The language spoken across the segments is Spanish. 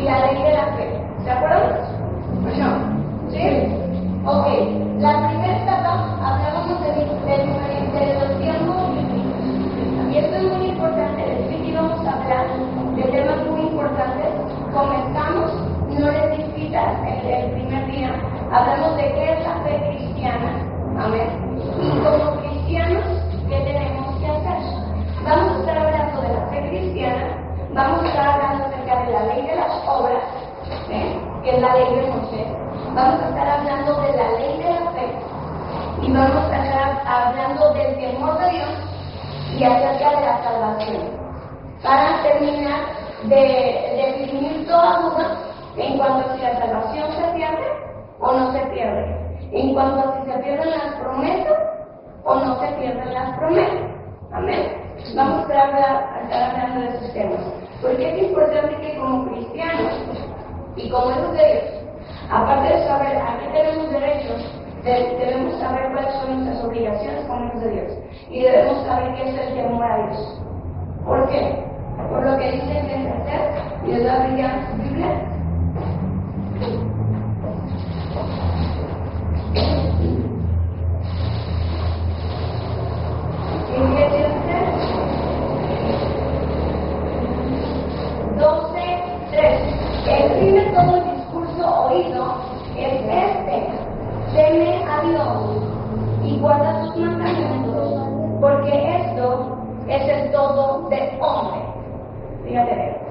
la ley de la fe. ¿Se acuerdan? ¿No? ¿Sí? Ok. La primera etapa hablábamos de los tiempos bíblicos. Y esto es muy importante. Decir que íbamos a hablar de temas muy importantes. Comenzamos, no les visitas el primer día. Hablamos de qué es la fe cristiana. Amén. Y como cristianos, ¿qué tenemos que hacer? Vamos a estar hablando de la fe cristiana. Vamos a estar hablando acerca de la ley de las obras, que es la ley de Moisés. Vamos a estar hablando de la ley de la fe. Y vamos a estar hablando del temor de Dios y acerca de la salvación. Para terminar de definir toda duda en cuanto a si la salvación se pierde o no se pierde. En cuanto a si se pierden las promesas o no se pierden las promesas. Amén. Vamos a estar hablando de esos temas. Porque es importante que como cristianos y como hijos de Dios, aparte de saber a qué tenemos derechos, debemos saber cuáles son nuestras obligaciones como hijos de Dios. Y debemos saber qué es el temor a Dios. ¿Por qué? Por lo que dice que hacer. Y les voy a abrir ya su Biblia. Eclesiastés 12:3. El fin de todo el discurso oído es este: teme a Dios y guarda sus mandamientos, porque esto es el todo del hombre. Fíjate,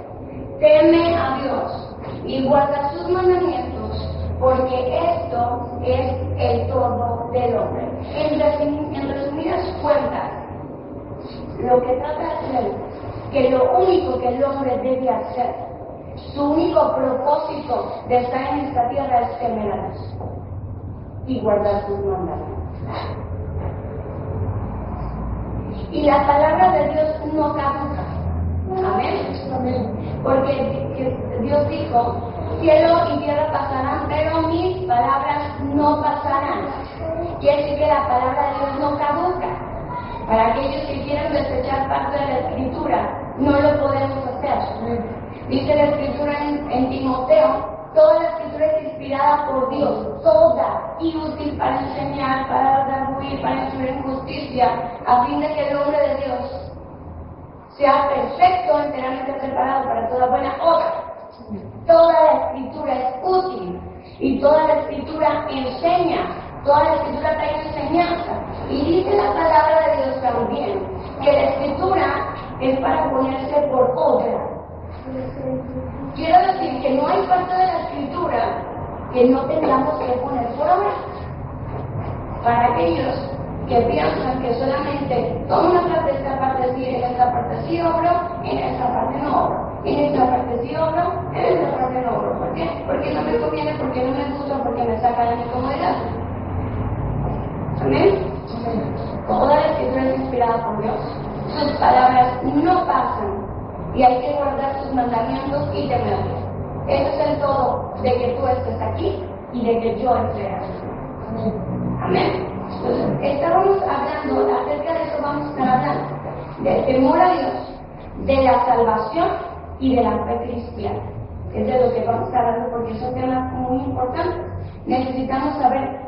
teme a Dios y guarda sus mandamientos, porque esto es el todo del hombre. En resumidas cuentas, lo que trata de hacer, que lo único que el hombre debe hacer, su único propósito de estar en esta tierra es temer a Dios y guardar sus mandamientos. Y la palabra de Dios no caduca. Amén. Porque Dios dijo: cielo y tierra pasarán, pero mis palabras no pasarán. Quiere decir que la palabra de Dios no caduca. Para aquellos que quieran desechar parte de la Escritura, no lo podemos hacer. Dice la Escritura en Timoteo: toda la Escritura es inspirada por Dios, toda, y útil para enseñar, para redarguir, para instruir en justicia, a fin de que el hombre de Dios sea perfecto, enteramente preparado para toda buena obra. Toda la Escritura es útil y toda la Escritura enseña, toda la Escritura trae enseñanza. Y dice la palabra de Dios también que la Escritura es para ponerse por obra. Quiero decir que no hay parte de la Escritura que no tengamos que poner por obra. Para aquellos que piensan que solamente tomo una parte de esta parte sí, en esta parte sí obro, en esta parte no obro, en esta parte sí obro, en esta parte no obro. ¿Por qué? Porque no me conviene, porque no me gusta, porque me saca de mi comodidad. ¿Amén? Toda la Escritura es inspirada por Dios. Sus palabras no pasan y hay que guardar sus mandamientos y temerlos. Eso es el todo de que tú estés aquí y de que yo esté aquí. Amén. Entonces, estábamos hablando, acerca de eso vamos a estar hablando, del temor a Dios, de la salvación y de la fe cristiana. Es de lo que vamos a estar hablando porque son temas muy importantes. Necesitamos saber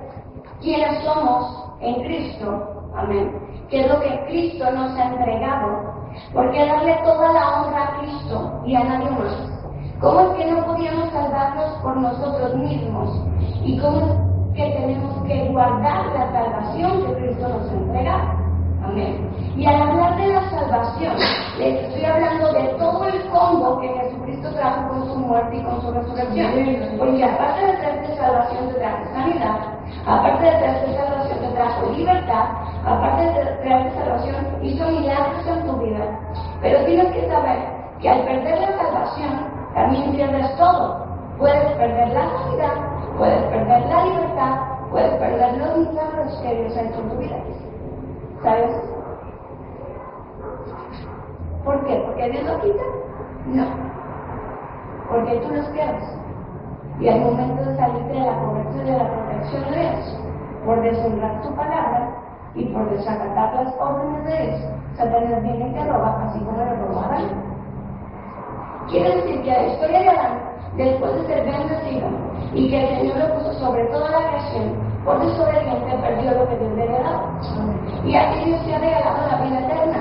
quiénes somos en Cristo, amén, qué es lo que Cristo nos ha entregado, porque darle toda la honra a Cristo y a nadie más. ¿Cómo es que no podíamos salvarnos por nosotros mismos? ¿Y cómo es que tenemos que guardar la salvación que Cristo nos ha entregado? Amén. Y al hablar de la salvación, les estoy hablando de todo el combo que Jesucristo trajo con su muerte y con su resurrección. Porque aparte de traerte salvación, te trajo sanidad. Aparte de traerte salvación, te trajo libertad. Aparte de traerte salvación, hizo milagros en tu vida. Pero tienes que saber que al perder la salvación, también pierdes todo. Puedes perder la sanidad, puedes perder la libertad, puedes perder los milagros que Dios ha hecho en tu vida. ¿Sabes? ¿Por qué? ¿Porque Dios lo quita? No. Porque tú los pierdes. Y al momento de salirte de la conversión de la protección de Dios, por deshonrar tu palabra y por desacatar las órdenes de Dios, Satanás viene y te roba, así como le robó a Adán. Quiere decir que la historia de Adán después de ser bendecido, y que el Señor lo puso sobre toda la creación, por desobediente perdió lo que Dios le había dado. Y así Dios te ha regalado la vida eterna.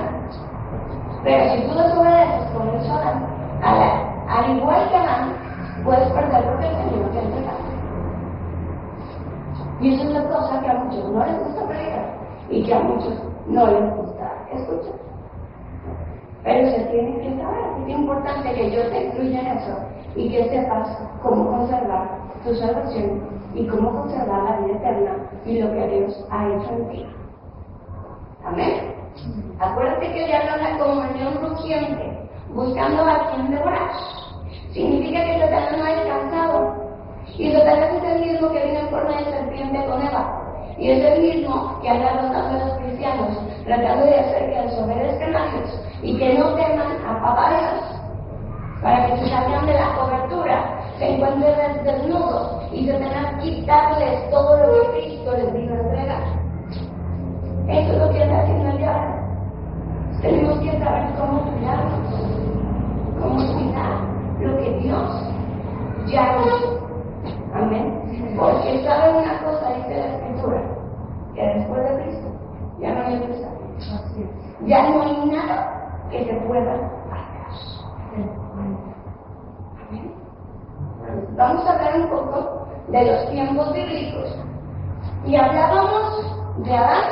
Pero si tú desobedeces con eso, al igual que Adán, puedes perder lo que el Señor te ha entregado. Y eso es la cosa que a muchos no les gusta predicar y que a muchos no les gusta escuchar. Pero se tiene que saber, es importante que yo te incluya en eso y que sepas cómo conservar tu salvación y cómo conservar la vida eterna y lo que Dios ha hecho en ti. Amén. Acuérdate que le hablan como un león rugiente, buscando a quien devorar. Significa que Satanás no ha descansado. Y Satanás es el mismo que vino en forma de serpiente con Eva. Y es el mismo que anda rondando a los cristianos, tratando de hacer que desobedezcan a Dios y que no teman a papá Dios, para que se salgan de la cobertura, se encuentren desnudos y Satanás quitarles todo lo que Cristo les vino a entregar. Eso es lo que está haciendo el diablo. Tenemos que saber cómo cuidarnos, cómo cuidar lo que Dios ya hizo. Amén. Porque saben una cosa, dice la Escritura, que después de Cristo ya no hay otro salvo. Ya no hay nada que te pueda marcar. Amén. Vamos a hablar un poco de los tiempos bíblicos. Y hablábamos de Adán.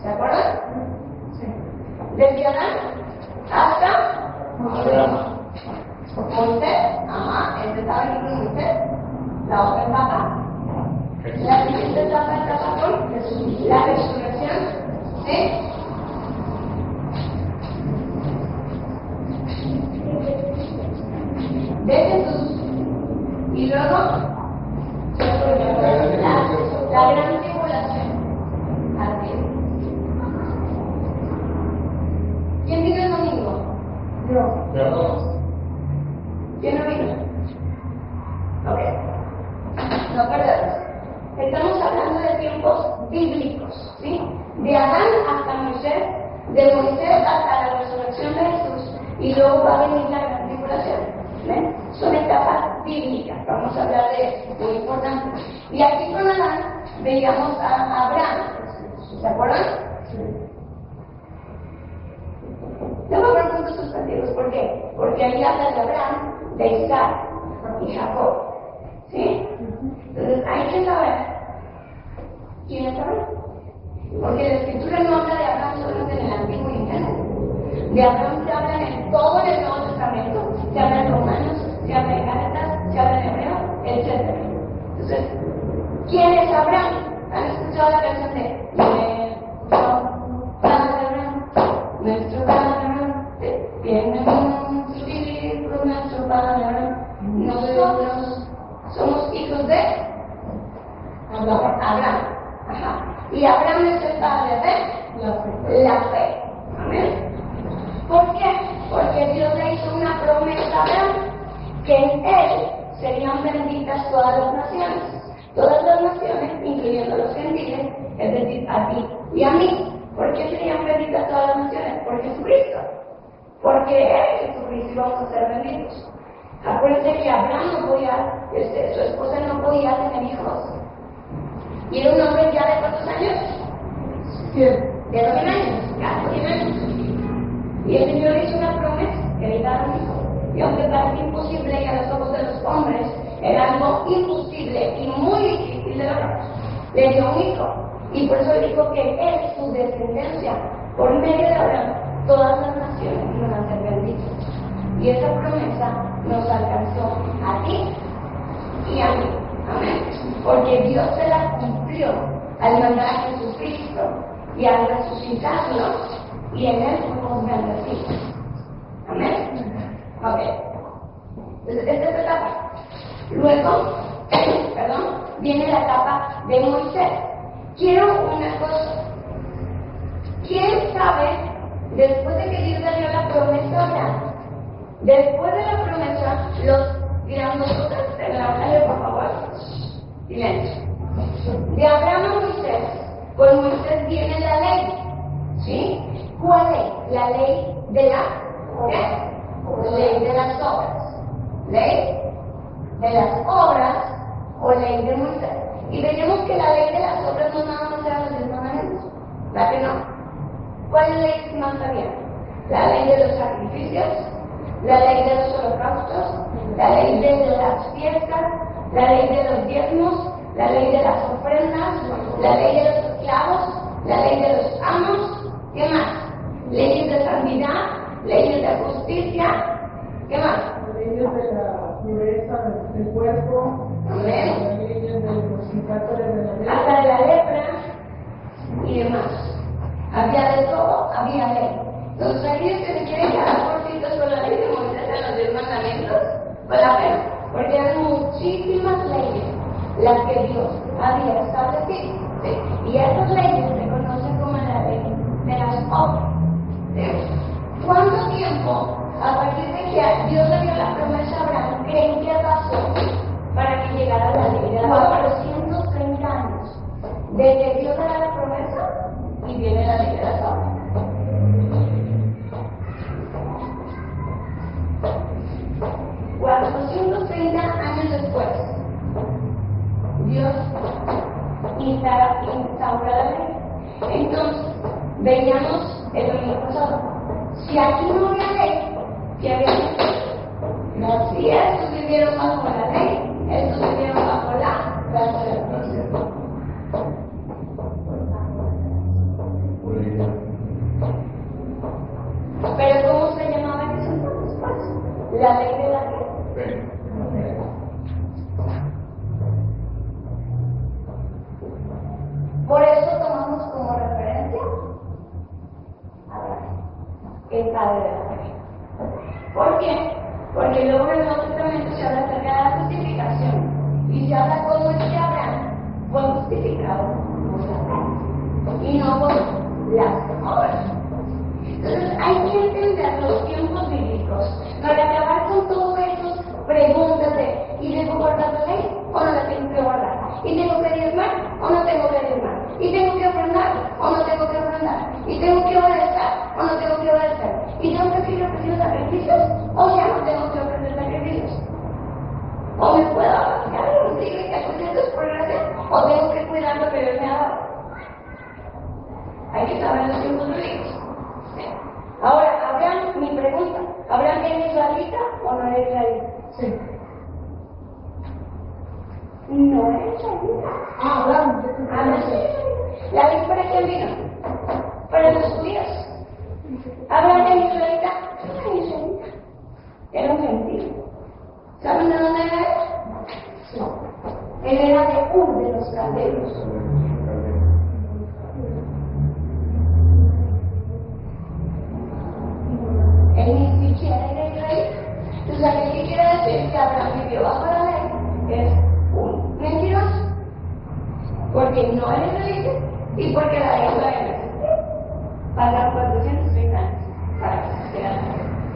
¿Se acuerdan? Sí. Desde Adán hasta Moisés. Ajá, estaba en Moisés. La otra etapa. La siguiente etapa con la resurrección. ¿Sí? De Jesús. Y luego la gran tribulación. Así es. ¿Quién vino el domingo? Yo. ¿Quién no vino? Ok. No perdamos. Estamos hablando de tiempos bíblicos, ¿sí? De Adán hasta Moisés, de Moisés hasta la resurrección de Jesús, y luego va a venir la gran tribulación. ¿Ven? Son etapas bíblicas, vamos a hablar de eso, muy importante. Y aquí con Adán veíamos a Abraham, ¿se acuerdan? Sí. No me poner puntos sustantivos, ¿por qué? Porque ahí habla de Abraham, de Isaac y Jacob, ¿sí? Entonces hay que saber quién es Abraham, porque la Escritura no habla de Abraham solamente en el Antiguo y en el Nuevo. De Abraham se habla en todo el Nuevo Testamento, se habla en Romanos, se habla en Gálatas, se habla en Hebreo, etc. Entonces, ¿quién es Abraham? ¿Han escuchado la canción de nuestro Padre Abraham, tiene un espíritu, nuestro Padre Abraham? Nosotros somos hijos de Abraham. Ajá. Y Abraham es el padre de la fe. Amén. ¿Por qué? Porque Dios le hizo una promesa a Abraham, que en él serían benditas todas las naciones. Todas las naciones, incluyendo los gentiles, es decir, a ti y a mí. ¿Por qué serían benditas todas las naciones? Por Jesucristo. Porque él, Jesucristo, íbamos a ser benditos. Acuérdense que Abraham no podía, su esposa no podía tener hijos. Y era un hombre ya de ¿cuántos años? Sí. De 100 años, ya 100 años. Y el Señor hizo una promesa que le iba a dar un hijo. Y aunque parece imposible y a los ojos de los hombres era algo imposible y muy difícil de lograr, le dio un hijo. Y por eso dijo que él, su descendencia, por medio de Abraham, todas las naciones iban a ser benditas. Y esa promesa nos alcanzó a ti y a mí. Amén. Porque Dios se la cumplió al mandar a Jesucristo y al resucitarlo, y en él fuimos bendecidos. Amén. Ok. Entonces, esta es la etapa. Luego, viene la etapa de Moisés. Quiero una cosa. ¿Quién sabe, después de que Dios le dio la promesa a Abraham, después de la promesa, los dirán nosotros en la calle, por favor? Silencio. De Abraham a Moisés, con Moisés viene la ley. ¿Sí? ¿Cuál ley? La ley de la ¿qué? Ley de las obras. ley de las obras o ley de Moisés. Y veremos que la ley de las obras no nada más era los 10 mandamientos, ¿verdad que no? ¿Cuál ley más había? La ley de los sacrificios, la ley de los holocaustos, la ley de las fiestas, la ley de los diezmos, la ley de las ofrendas, la ley de los esclavos, la ley de los amos, ¿qué más? Leyes de santidad, leyes de justicia, ¿qué más? Leyes de la pureza del cuerpo, Amén. leyes de los indicadores de la ley. Hasta de la lepra y demás. Había de todo, había ley. Entonces, aquellos que se quieren quedar cortitos con la ley de Moisés en los 10 mandamientos, vale la pena, porque eran muchísimas leyes las que Dios había establecido. ¿Sí? Y estas leyes se conocen como la ley de las obras. ¿Sí? ¿Cuánto tiempo, a partir de que Dios le dio la promesa a Abraham, creen que pasó para que llegara la ley de las obras? 430 años. De que Dios le da la promesa y viene la ley de las obras. Años después, Dios instaura la ley. Entonces, veíamos el domingo pasado, si aquí no había ley, ¿qué había ley? Si estos vivieron bajo la ley, estos vivieron bajo la gracia de Dios. Pero ¿cómo se llamaba en ese entonces? Pues, la ley de la fe. Por eso tomamos como referencia a Abraham, el padre de la fe. ¿Por qué? Porque luego en el Nuevo Testamento se habla acerca de la justificación y se habla cómo es que Abraham fue justificado por la fe y no por las obras. Entonces hay que entender los tiempos bíblicos para acabar con todo eso. Preguntas de, ¿y debo guardar la ley o no la tengo que guardar? ¿Y tengo que diezmar o no tengo que diezmar? ¿Y tengo que ofrendar o no tengo que ofrendar? ¿Y tengo que obedecer o no tengo que obedecer? ¿Y tengo que seguir ofreciendo sacrificios o ya no tengo que ofrecer sacrificios? ¿O me puedo abarcar y decirle que hago ciertos progresos o tengo que cuidar lo que Dios me ha dado? Hay que saber los tiempos bíblicos. Ahora, Abraham, mi pregunta, ¿Abraham era israelita o no era israelita? Sí. No era israelita. Abraham. ¿La ley para quién vino? Para los judíos. ¿Abraham era israelita? No era israelita. Era un gentil. ¿Saben de dónde era él? Sí. Él era de Ur de los Caldeos. Él ni siquiera era israelita. Entonces, ¿qué quiere decir que Abraham vivió bajo la ley? Es un mentiroso. Porque no era israelita y porque la ley no era existir. Pasaron 430 años para que se hiciera,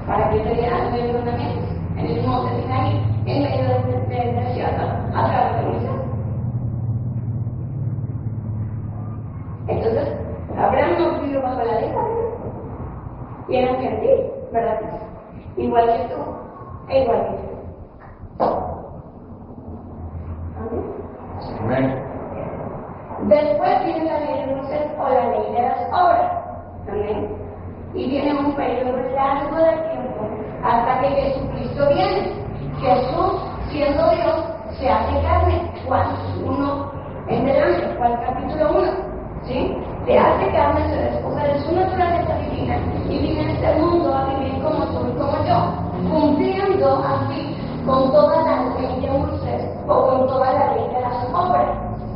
para que se dieran los mandamientos en el monte Sinaí, en medio del desierto, a través de Moisés. Entonces, Abraham no vivió bajo la ley, y era un gentil, ¿verdad? Igual que tú, e igual que tú. Amén. Después viene la ley de Moisés o la ley de las obras. Amén. Y viene un periodo largo de tiempo hasta que Jesucristo viene. Jesús, siendo Dios, se hace carne. Juan 1 en delante, Juan capítulo 1. ¿Sí? Se hace carne, se despoja de su naturaleza divina y viene a este mundo a vivir como tú y como yo, cumpliendo así con toda la ley de Moisés o con toda la ley de las obras.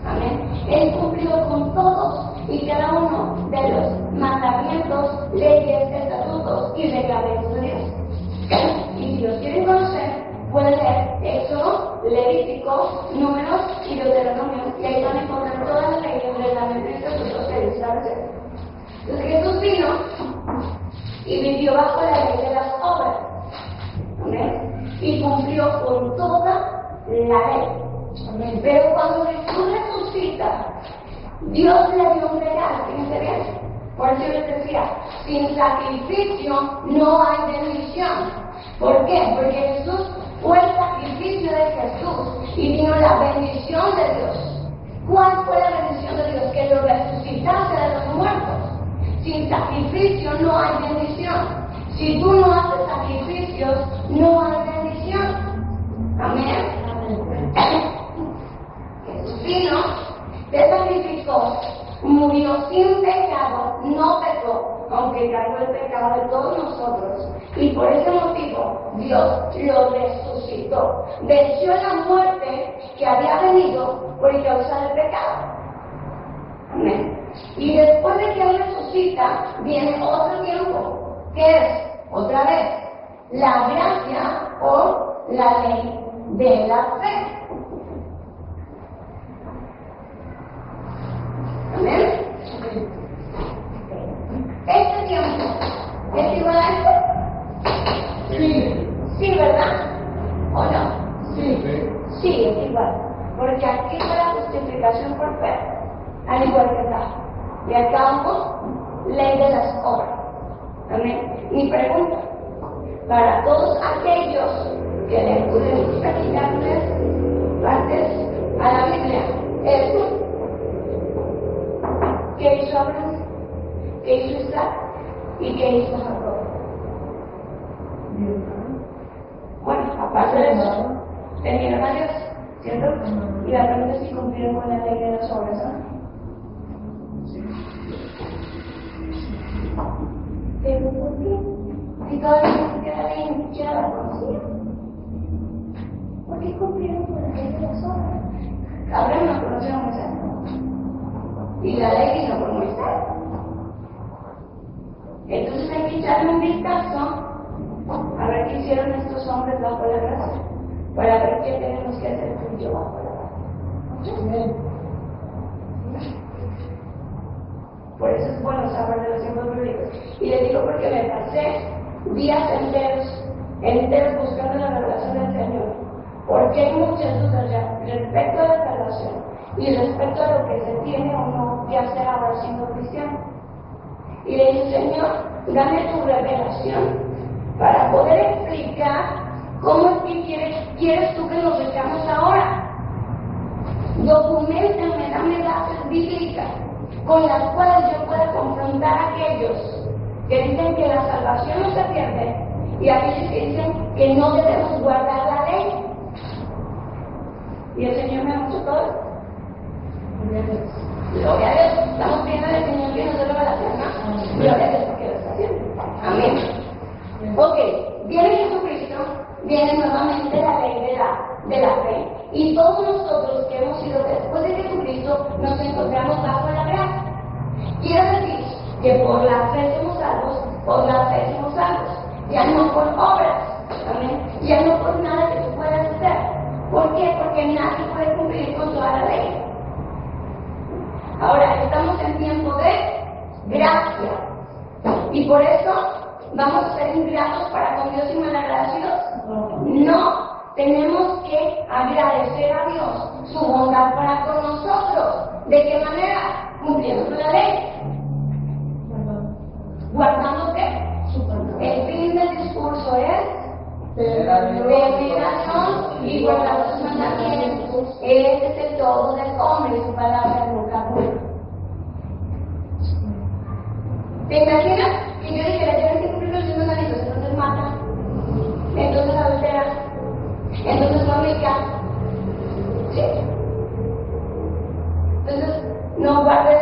Amén. Él cumplió con todos y cada uno de los mandamientos, leyes, estatutos y reglamentos de Dios. Y si los quieren conocer, pueden leer Éxodo, Levítico, Números y Deuteronomio, y ahí van a encontrar todas las leyes, reglamentos y estatutos que Dios estableció. Entonces Jesús vino y vivió bajo la ley de las obras. Amén. Y cumplió con toda la ley. Amén. Pero cuando Jesús resucita, Dios le dio un regalo, fíjense bien. Por eso yo les decía, sin sacrificio no hay bendición. ¿Por qué? Porque Jesús fue el Si tú no haces sacrificios, no hay bendición. Amén. Jesús vino, se sacrificó, murió sin pecado, no pecó, aunque cargó el pecado de todos nosotros. Y por ese motivo Dios lo resucitó. Venció la muerte que había venido por causa del pecado. Amén. Y después de que Él resucita, viene otro tiempo, que es, otra vez, la gracia o la ley de la fe. Amén. Este tiempo es igual a este. Sí. Sí, ¿verdad? ¿O no? Sí. Sí, es igual. Porque aquí fue la justificación por fe, al igual que acá. Y acá hubo ley de las obras. Amén. Mi pregunta, para todos aquellos que le pueden practicarles partes a la Biblia, es ¿qué hizo Abraham? ¿Qué hizo Isaac? ¿Y qué hizo Jacob? Bueno, aparte de eso, tenían a Dios, ¿cierto? Y la pregunta es si cumplieron con la ley de las obras, ¿no? Pero ¿por qué? Si todavía no queda la ley, ni siquiera la conocía. ¿Por qué cumplieron con la ley de las obras? Abraham no conoció a Moisés. Y la ley vino por Moisés. Entonces hay que echarle un vistazo a ver qué hicieron estos hombres bajo la gracia, para ver qué tenemos que hacer tú y yo bajo la gracia. Por eso es bueno saber de los tiempos bíblicos. Y les digo porque me pasé días enteros buscando la revelación del Señor, porque hay muchas dudas ya respecto a la salvación y respecto a lo que se tiene o no que hacer ahora siendo cristiano. Y le dije, Señor, dame tu revelación para poder explicar cómo es que quieres tú que nos echamos ahora. Documentame, dame bases bíblicas con las cuales yo pueda confrontar a aquellos que dicen que la salvación no se pierde y aquellos que dicen que no debemos guardar la ley. Y el Señor me ha hecho todo esto. Gloria a Dios. Estamos viendo al Señor que nos dé revelación, ¿no? Gloria a Dios porque lo está haciendo. Amén. Ok, viene Jesucristo, viene nuevamente la ley de la fe. Y todos nosotros que hemos sido después de Jesucristo nos encontramos bajo la gracia. Quiere decir que por la fe somos salvos, por la fe somos salvos. Ya no por obras, amén. Ya no por nada que tú puedas hacer. ¿Por qué? Porque nadie puede cumplir con toda la ley. Ahora, estamos en tiempo de gracia. Y por eso, ¿vamos a ser ingratos para con Dios y malagradecidos? No. Tenemos que agradecer a Dios su bondad para con nosotros. ¿De qué manera? Cumpliendo con la ley. ¿Guardando qué? El fin del discurso es temer y guardar sus mandamientos. Este es el todo del hombre y su palabra nunca muere. ¿Te imaginas que yo dijera, tienes que cumplir los 10 mandamientos, entonces mata, entonces adultera, entonces fornica? Sí. Entonces, no guardes,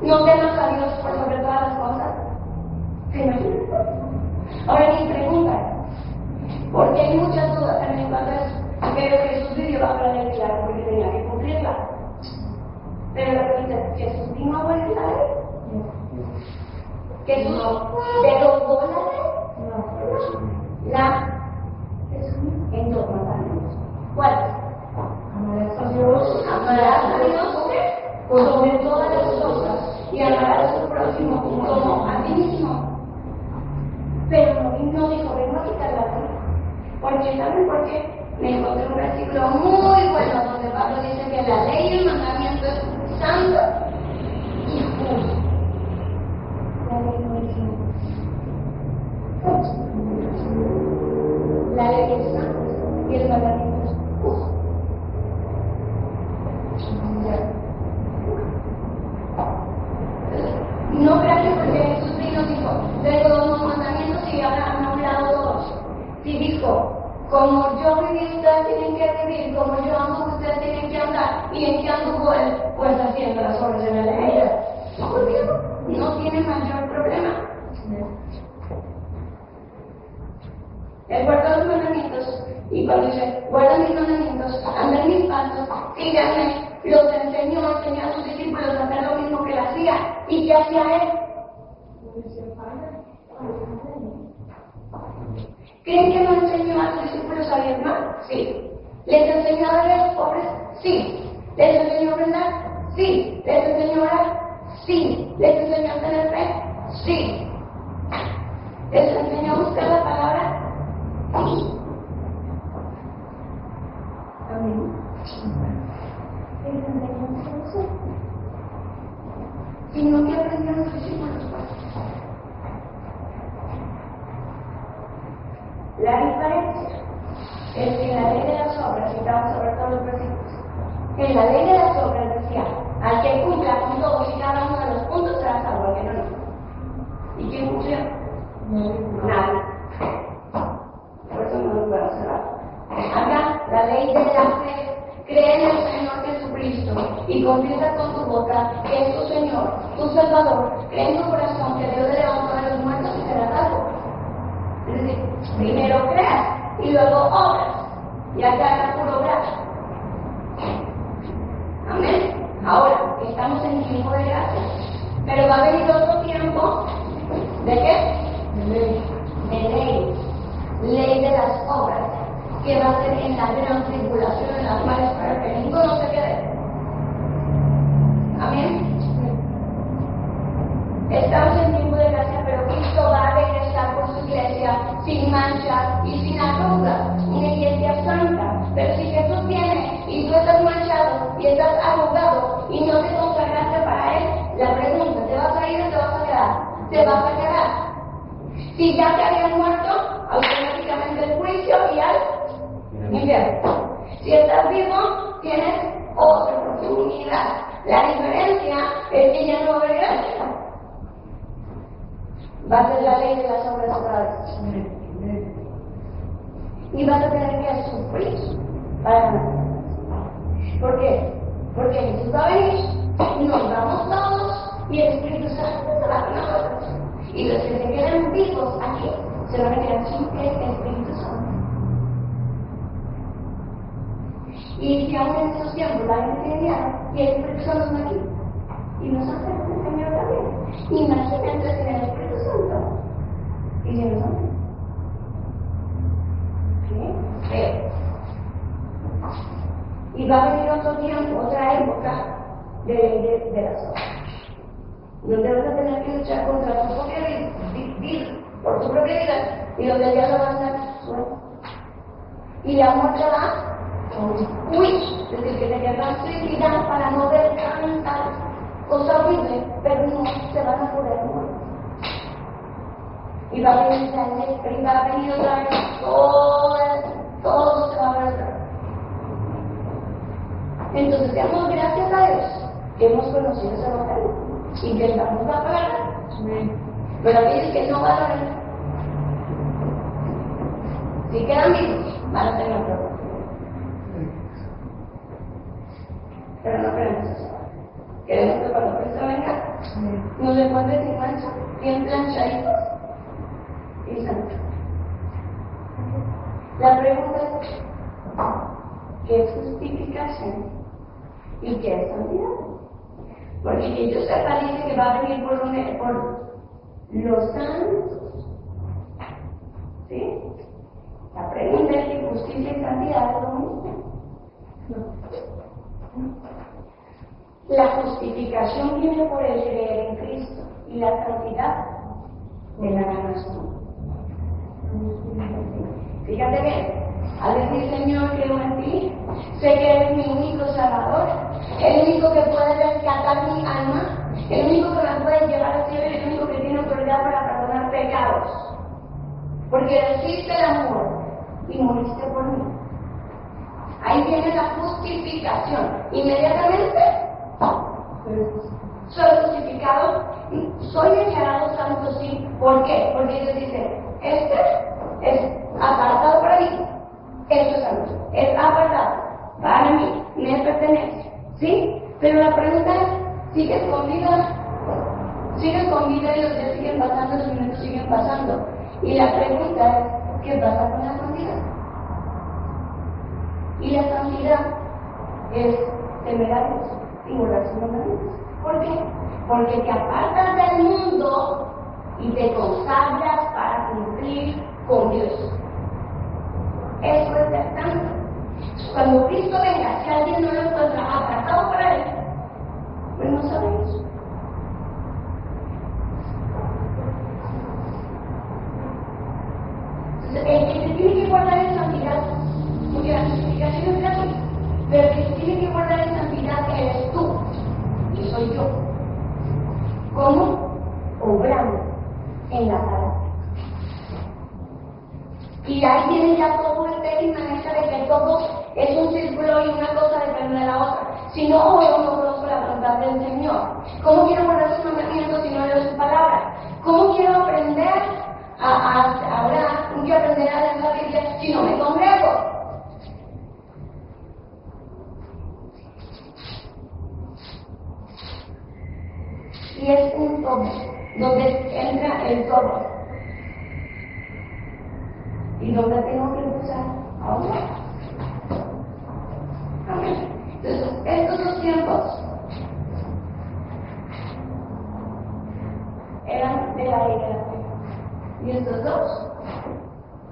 no temas a Dios por sobre todas las cosas. ¿Te imaginas? Ahora mi pregunta es, porque hay muchas dudas también cuando es, pero Jesús vivió bajo la ley, claro, porque tenía que cumplirla. Pero la pregunta es, ¿Jesús vino a abolir la ley? ¿Jesús derogó la ley? Jesús en dos mandamientos. ¿Cuáles? Amarás a Dios sobre todas las cosas y amarás a tu prójimo como a ti mismo. Pero no dijo, vengo a quitar la ley. Porque, ¿saben por qué? Me encontré un versículo muy bueno donde Pablo dice que la ley y el mandamiento es santo y justo. La ley no es justo. La ley es santa y el mandamiento es justo. No crean que porque Jesús vino dijo, vengo Como yo viví, ustedes tienen que vivir, como yo ando, ustedes tienen que andar, y en qué anduvo él, pues haciendo las obras de la ley. No tiene mayor problema. Él guarda los mandamientos, y cuando dice, guarda mis mandamientos, anda en mis pasos, síganme, los enseñó a sus discípulos a hacer lo mismo que él hacía. ¿Y qué hacía él? ¿Creen que no enseñó a sus discípulos a diezmar? Sí. ¿Les enseñó a ver a los pobres? Sí. ¿Les enseñó a ofrendar? Sí. ¿Les enseñó a orar? Sí. ¿Les enseñó a tener fe? Sí. ¿Les enseñó a buscar la palabra? Sí. Amén. ¿Les enseñó a hacer eso? Sino que aprendieron los discípulos. La diferencia es que en la ley de las obras, y vamos a ver todos los versículos, en la ley de las obras decía, al que cumpla con todos y cada uno de los puntos será salvo, al que no. ¿Y quién cumplió? Nadie. Por eso no nos podemos cerrar. Acá, la ley de la fe, cree en el Señor Jesucristo y confiesa con tu boca que es tu Señor, tu Salvador, cree en tu corazón que Dios le levantó de los muertos y será salvo. Es decir, primero creas y luego obras. Y acá está puro obrar. Amén. Ahora, estamos en tiempo de gracia. Pero va a venir otro tiempo. ¿De qué? De ley. De ley. Ley de las obras. Que va a ser en la gran tribulación, en las cuales para que ninguno se quede. Amén. Estamos en tiempo de gracia, pero Cristo va a regresar por su iglesia sin mancha y sin arruga, una iglesia santa. Pero si Jesús viene y tú estás manchado y estás arrugado y no te consagraste para Él, la pregunta, ¿te vas a ir o te vas a quedar? Te vas a quedar. Si ya te habían muerto, automáticamente el juicio y al infierno. Si estás vivo, tienes otra oportunidad. La diferencia es que ya no va a haber gracia. Va a ser la ley de las obras otra vez. Y vas a tener que sufrir para ganar. ¿Por qué? Porque Jesús va a venir, nos vamos todos y el Espíritu Santo se va con nosotros. Y los que se quedan vivos aquí se van a quedar sin el Espíritu Santo. Y si aún en esos tiempos la gente tiene miedo y el Espíritu Santo está aquí, y nosotros el Señor también. Imagínate sin el Espíritu Santo. Y si no son. ¿Qué? Y va a venir otro tiempo, otra época de las obras. Donde vas a tener que luchar contra tu propia vida, por tu propia vida, y donde el diablo va a estar suelto. Y la muerte va. Es decir, que te quedas suicidar para no ver tanta cosa horrible, pero no se van a poder morir. Y va a venir la lepra, y va a venir otra vez todo se va a ver. Entonces damos gracias a Dios que hemos conocido esa batalla y que estamos la palabra. Pero aquellos que no van a ver, si quedan vivos, van a tener problemas. Pero no queremos eso. Queremos que cuando Cristo venga, nos encuentre sin mancha, bien planchaditos y santos. La pregunta es, ¿qué es justificación y qué es santidad? Porque que yo sepa dice que va a venir por los santos. ¿Sí? La pregunta es si justicia y santidad es lo mismo. La justificación viene por el creer en Cristo y la santidad de la ganación. Fíjate bien, al decir Señor, creo en ti, sé que eres mi único Salvador, el único que puede rescatar mi alma, el único que me puede llevar al cielo y el único que tiene autoridad para perdonar pecados. Porque recibiste el amor y moriste por mí. Ahí viene la justificación. Inmediatamente soy justificado, soy declarado santo, sí. ¿Por qué? Porque Dios dice, este es apartado para mí, Sigues con vida y los días siguen pasando, los minutos siguen pasando. Y la pregunta es, ¿qué pasa con la santidad? Y la santidad es temer a Dios y guardar sus mandamientos. ¿Por qué? Porque te apartas del mundo y te consagras para cumplir con Dios. Eso es ser santo. Cuando Cristo venga, si alguien no lo encuentra apartado para Él, pues no sabemos. El que se tiene que guardar en santidad, porque la justificación es gratuita, pero el que se tiene que guardar en santidad eres tú y soy yo. ¿Cómo? Obrando en la palabra. Y ahí viene ya todo el tema de que todo es un círculo y una cosa depende de la otra. Si no, yo no conozco la voluntad del Señor. ¿Cómo quiero guardar sus mandamientos si no leo su palabra? ¿Cómo quiero aprender a orar? ¿Cómo quiero aprender a leer la Biblia si no me congrego? Y es un todo, donde entra el todo. Y donde tengo que empezar a orar. Amén. Entonces, estos dos tiempos eran de la ley de la fe. Y estos dos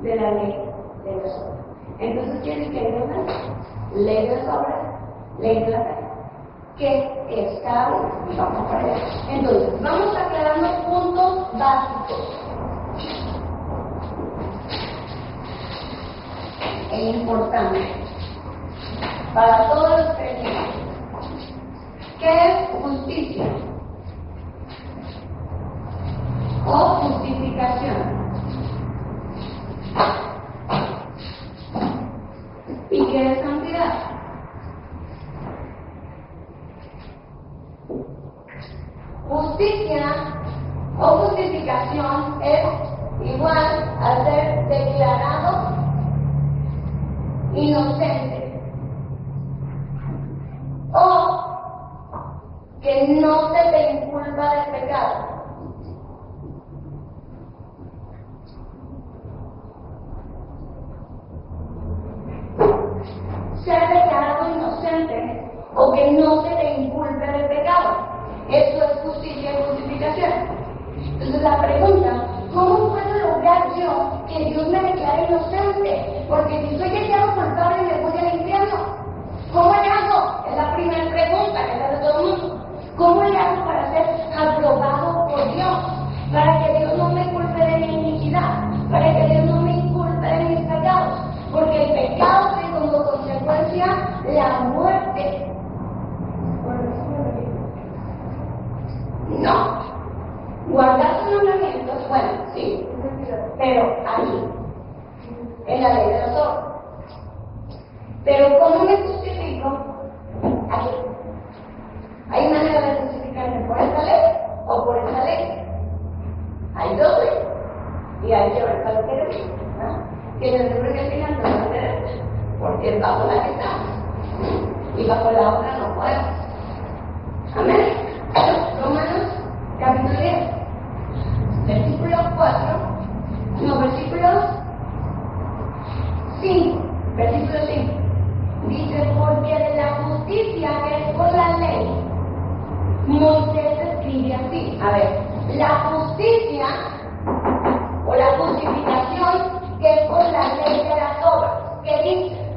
de la ley de las obras. Entonces, ¿qué es que hay una ley de las obras, ley de la fe? ¿Qué es cada uno? Y vamos a ver. Entonces, vamos aclarando puntos básicos e importantes para todos los creyentes. ¿Qué es justicia o justificación? ¿Y qué es santidad? Justicia o justificación es igual a ser declarado inocente o que no se te inculpa de pecado. Ser declarado inocente o que no se te inculpe de pecado. Eso es justicia y justificación. Entonces la pregunta, ¿cómo puedo lograr yo que Dios me declare inocente? Porque si soy declarado culpable me voy al infierno. ¿Cómo le hago? Es la primera pregunta que se hace todo el mundo. ¿Cómo le hago para ser aprobado por Dios? Para que Dios no me culpe de mi iniquidad, para que Dios no me inculpe de mis pecados. Porque el pecado tiene como consecuencia la muerte. No. Guardar sus mandamientos, bueno, sí, pero ahí, en la ley de las obras. Pero ¿cómo me justifico? Aquí. ¿Hay manera de justificarme por esta ley o por esta ley? Hay dos leyes. Y hay que ver cuál quiere decir. Tiene el nombre que al final no es derecha, porque es bajo la que estamos. Y bajo la otra no podemos. Amén. Romanos capítulo 10, versículo 4, no, versículo 5, versículo 5. Dice, porque de la justicia que es por la ley, Moisés escribe así. A ver, la justicia o la justificación que es por la ley de las obras, ¿qué dice?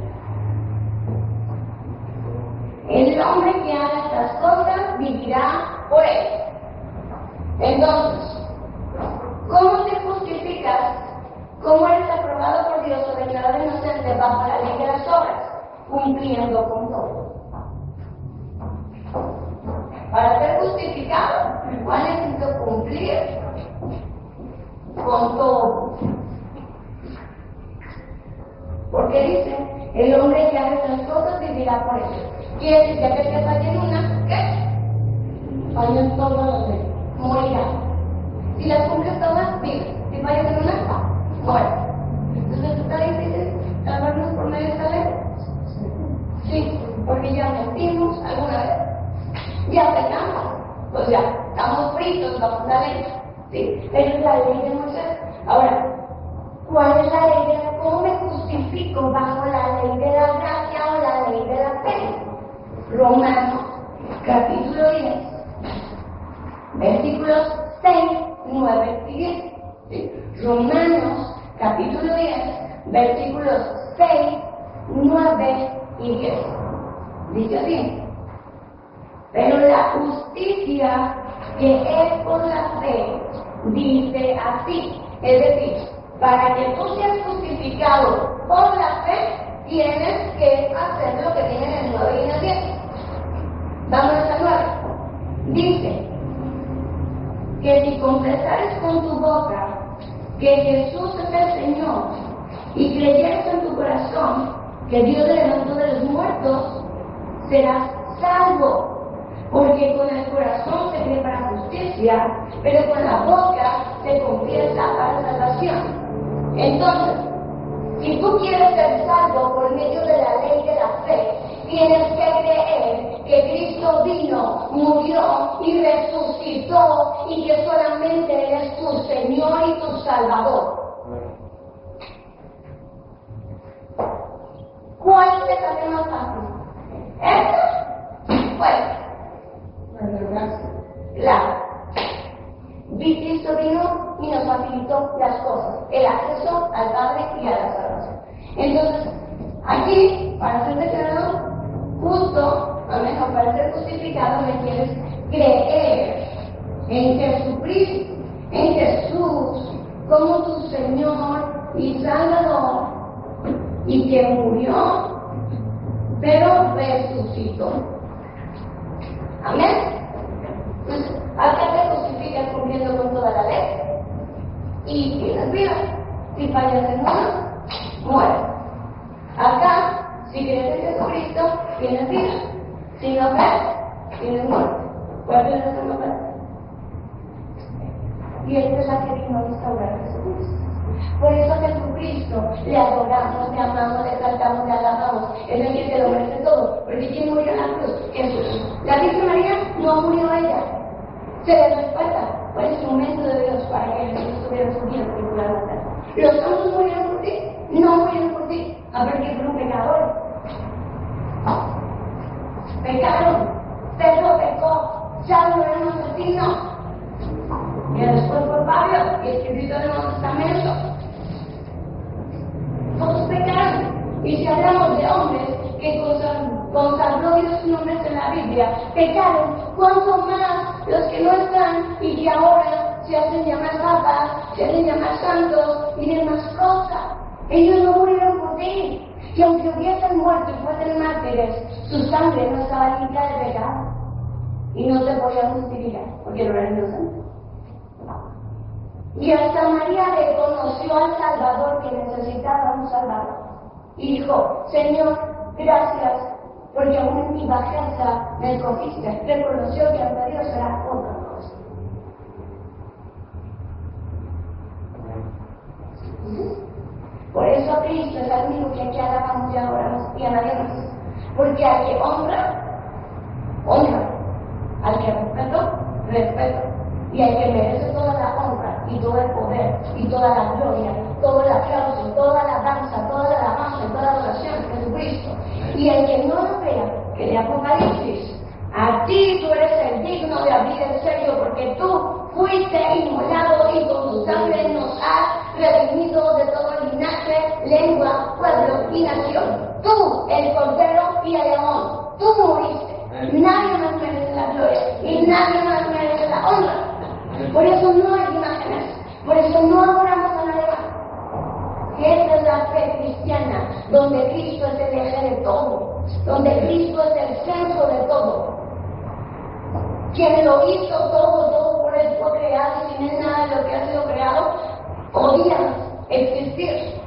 El hombre que haga estas cosas vivirá por él. Entonces, ¿cómo te justificas? ¿Cómo eres aprobado por Dios o declarado inocente bajo la ley de las obras? Cumpliendo con todo. Para ser justificado, igual necesito cumplir con todo. Porque dice, el hombre que haga estas cosas vivirá por él. Quiere decir que aquel que falle en una, ¿qué? Falla en todas las leyes. Morirá. Si las cumples todas, vive. Si fallas en una, muere. Entonces, ¿está difícil salvarnos por medio de esta ley? Sí, porque ya mentimos alguna vez, ya pecamos, ley, sí, pero es la ley de Moisés. Ahora, ¿cuál es la ley de la? ¿Cómo me justifico bajo la ley de la gracia o la ley de la fe? Romanos, capítulo 10, versículos 6, 9 y 10. ¿Sí? Romanos, capítulo 10, versículos 6, 9 y 10. Dice así: pero la justicia que es por la fe dice así, es decir, para que tú seas justificado por la fe, tienes que hacer lo que viene en el 9 y en el 10. Vámonos al 9. Dice que si confesares con tu boca que Jesús es el Señor y creyeres en tu corazón que Dios le levantó de los muertos, serás salvo. Porque con el corazón se cree para justicia, pero con la boca se confiesa para salvación. Entonces, si tú quieres ser salvo por medio de la ley de la fe, tienes que creer que Cristo vino, murió y resucitó y que solamente Él es tu Señor y tu Salvador. ¿Cuál es el tema más fácil? ¿Esto? Bueno. Claro. Cristo vino y nos facilitó las cosas, el acceso al Padre y a la salvación. Entonces, aquí, para ser declarado justo, a mejor para ser justificado, requieres creer en Jesucristo, en Jesús, como tu Señor y Salvador, y que murió, pero resucitó. Amén. Pues acá te justificas cumpliendo con toda la ley y tienes vida. Si fallas en uno, mueres. Acá, si crees en Jesucristo, tienes vida. Si no crees, tienes muerte. ¿Cuál es la segunda? Y esta es la que vino a restaurar Jesucristo. Por eso a Jesucristo le adoramos, le amamos, le exaltamos, le alabamos. Es el que te lo merece todo. Porque ¿quién murió en la cruz? Jesús. La Virgen María no murió ella. Se le respeta. Fue el instrumento de Dios para que Jesús tuviera su vida particular en la tierra. ¿Los santos murieron por ti? No murieron por ti. A ver que fue un pecador. Pecaron. Pedro pecó. Saulo era un asesino. Y después fue Pablo y escribió el Nuevo Testamento. Todos pecaron. Y si hablamos de hombres que consagró Dios sus nombres en la Biblia, pecaron, ¿cuánto más los que no están y que ahora se hacen llamar papas, se hacen llamar santos y demás cosas? Ellos no murieron por ti. Y aunque hubiesen muerto y fuesen mártires, su sangre no estaba limpia de pecado. Y no te podían justificar, porque no eran inocentes. Y hasta María reconoció al Salvador que necesitaba un Salvador. Y dijo: Señor, gracias, porque aún en mi bajeza me escogiste. Reconoció que ante Dios era otra cosa. Por eso Cristo es el único que aquí alabamos y adoramos y a nadie más. Porque al que honra, honra. Al que respeto. Y al que merece toda la honra y todo el poder y toda la gloria, todo el aplauso, toda la danza, toda la alabanza, toda la adoración, Jesucristo. Y el que no lo vea, que de Apocalipsis, a ti tú eres el digno de abrir el sello, porque tú fuiste inmolado y con tu sangre nos has redimido de todo linaje, lengua, pueblo y nación. Tú, el Cordero y el León, tú moriste. Nadie más merece la gloria y nadie más merece la honra. Por eso no hay imágenes, por eso no adoramos a nadie más. Esa es la fe cristiana, donde Cristo es el eje de todo, donde Cristo es el centro de todo. Quien lo hizo todo por Él fue creado, y sin Él nada de lo que ha sido creado podía existir.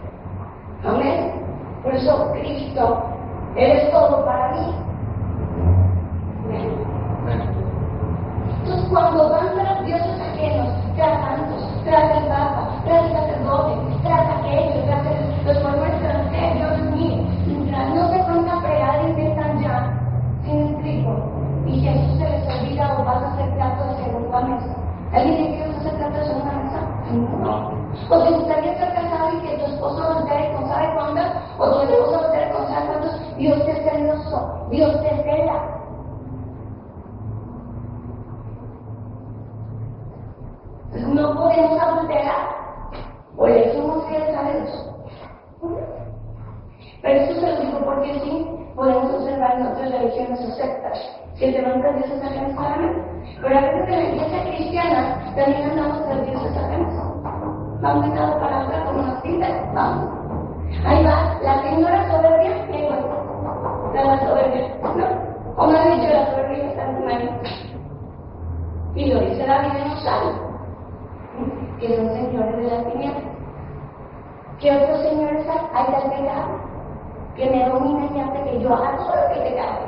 Amén. Por eso Cristo, eres todo para mí. Entonces, cuando van tras dioses ajenos, tras santos, tras el Papa, tras el sacerdote, tras aquellos, tras los pueblos extranjeros, Dios mío, mientras no se cuenta fregar y inventan ya, sin explico, y Jesús se les olvida o pasa a ser plato de segunda mesa. ¿Alguien me quiere celoso, Dios te cela. No podemos adulterar, por eso somos fieles a Dios. Pero esto se lo digo porque sí podemos observar en otras religiones o sectas que levantan dioses ajenos a la mente. Pero a veces en la iglesia cristiana también andamos tras dioses ajenos. Vamos de lado para otra como nos pintan, vamos. Ahí va, la señora soberbia, ¿qué es? La soberbia, ¿no? Como ha dicho, la soberbia está en tu mano. Y lo dice la Biblia en los Salmos, que son señores de las tinieblas. ¿Qué otros señores hay? Hay tal pecado que me domina y hace que yo haga todo lo que te cae.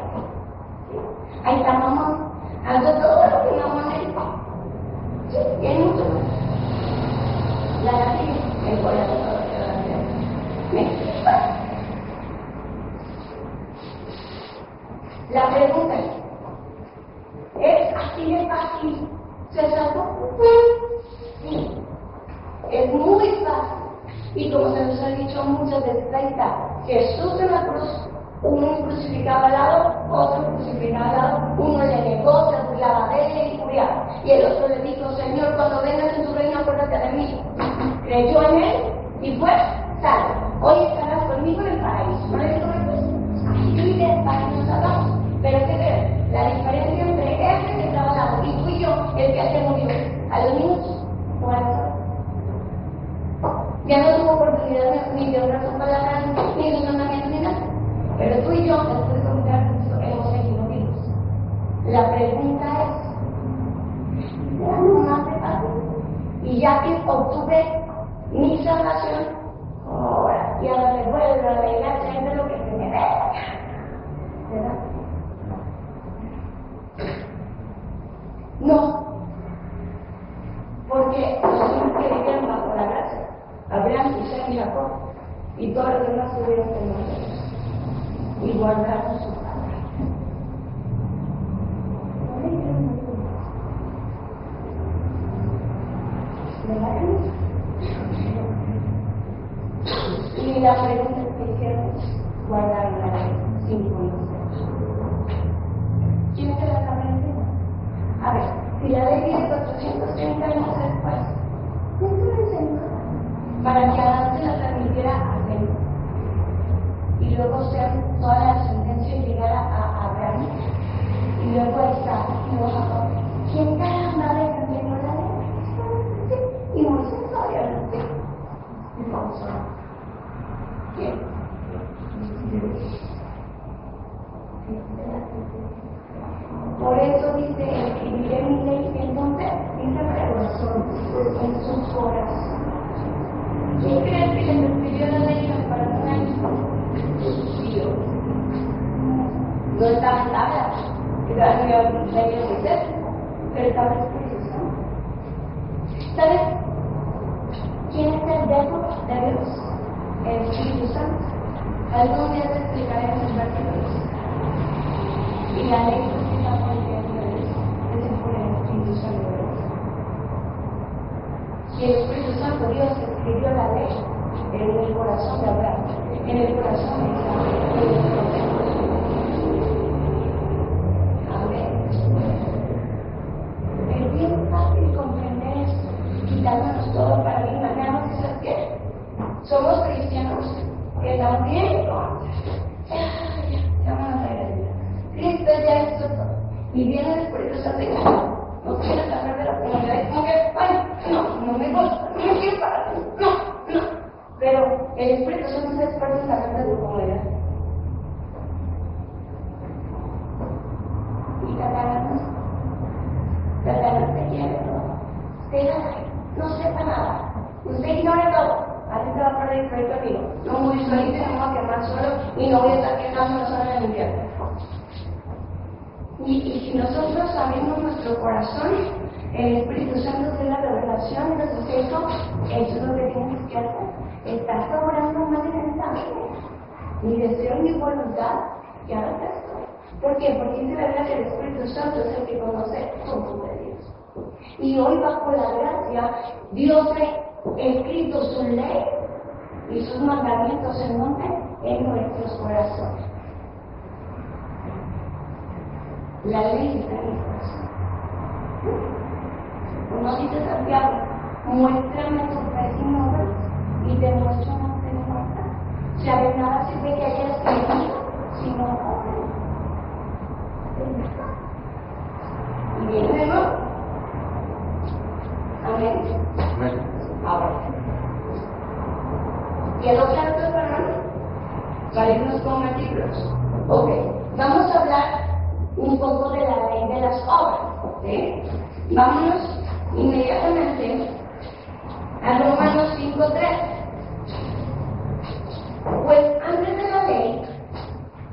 Ahí está mamá, hago todo lo que mamá me dice. Sí, y hay mucho más. La gatilla, el corazón, todo lo que va a hacer. ¿Me explico? La pregunta es así de fácil. ¿Se sacó? Sí. Es muy fácil. Y como se nos ha dicho muchas veces, ahí está Jesús en la cruz, uno crucificado al lado, otro crucificado al lado, uno le negó, se burlaba de él y murió. Y el otro le dijo, Señor, cuando vengas en tu reino, acuérdate de mí. Creyó en él y fue salvo. Hoy estarás conmigo en el paraíso. ¿No le digo eso? Así de fácil nos hablamos. Pero ¿qué crees? La diferencia entre ese que estaba al lado y tú y yo, el que se murió a los minutos o a las horas. Ya no tuvo oportunidad ni de honrar su palabra, ni de un mandamiento, ni nada. Pero tú y yo, después de cometer a Cristo, hemos seguido vivos. La pregunta es, ¿será más de fácil? Y ya que obtuve mi salvación, ahora, y ahora me vuelvo a la iglesia de lo que se me dé. ¿Verdad? No. Porque los hijos que vivían bajo la gracia, Abraham, Isaac y Jacob, y todos los demás tuvieron temor de Dios y guardaron su palabra. Y la pregunta que hicieron es guardar la ley sin conocer. ¿Quién se la sabe encima? A ver, si la ley viene 430 años después, ¿quién se la enseñó? Para que Adán se la transmitiera a Abel. Y luego toda la descendencia llegara a Abraham. Y luego a Isaac y luego a Jacob. ¿Quién caramba le enseñó la ley? Y Moisés obviamente. Y Moisés. ¿Quién? Por eso dice, escribiré mi ley en donde dice corazón, en sus corazones. ¿Quién crees que les escribió la ley en el corazón? Dios. No estaba en tabla, estaba en la ley de Moisés, pero estaba el Espíritu Santo. ¿Sabes quién es el dedo de Dios? El Espíritu Santo. Algún día te explicaré en el versículos. Y la ley se explica por el día de Dios, es por el Espíritu Santo de Dios. Y el Espíritu Santo, Dios escribió la ley en el corazón de Abraham, en el corazón de Isaac. Amén. Es bien fácil comprender esto, quitándonos todo paradigma. Veamos eso es que somos cristianos que también ya vamos a ir. Cristo ya es todo. Y viene el Espíritu Santo y no quiero saber de la comunidad. Es como que, ay, no me gusta, no me quiero para ti, no. Pero el Espíritu Santo es experto en saber de tu comunidad. Y Satanás te quiere todo. Déjala ahí, no sepa nada. Usted ignore todo. Así se va a perder el proyecto amigo. No muy solito, no voy a quemar solo y no voy a estar quejando solo en el infierno. Y si nosotros abrimos nuestro corazón, el Espíritu Santo tiene la revelación y nos dice eso es lo que tienes que hacer. Estás obrando más intensamente. Mi deseo y mi voluntad, y hagas esto. ¿Por qué? Porque dice la verdad que el Espíritu Santo es el que conoce todo de Dios. Y hoy bajo la gracia, Dios ha escrito su ley y sus mandamientos en nombre en nuestros corazones. La ley está en mi corazón. Como dice Santiago, muéstrame tu fe sin obras y te muestro una fe muerta. O sea, de nada sirve que hayas creído si no obras. Y viene de nuevo. Amén. Ahora. ¿Y el otro acto, perdón? Para irnos con artículos. Ok, vamos a hablar un poco de la ley de las obras. ¿Sí? Vámonos inmediatamente a Romanos 5:3. Pues antes de la ley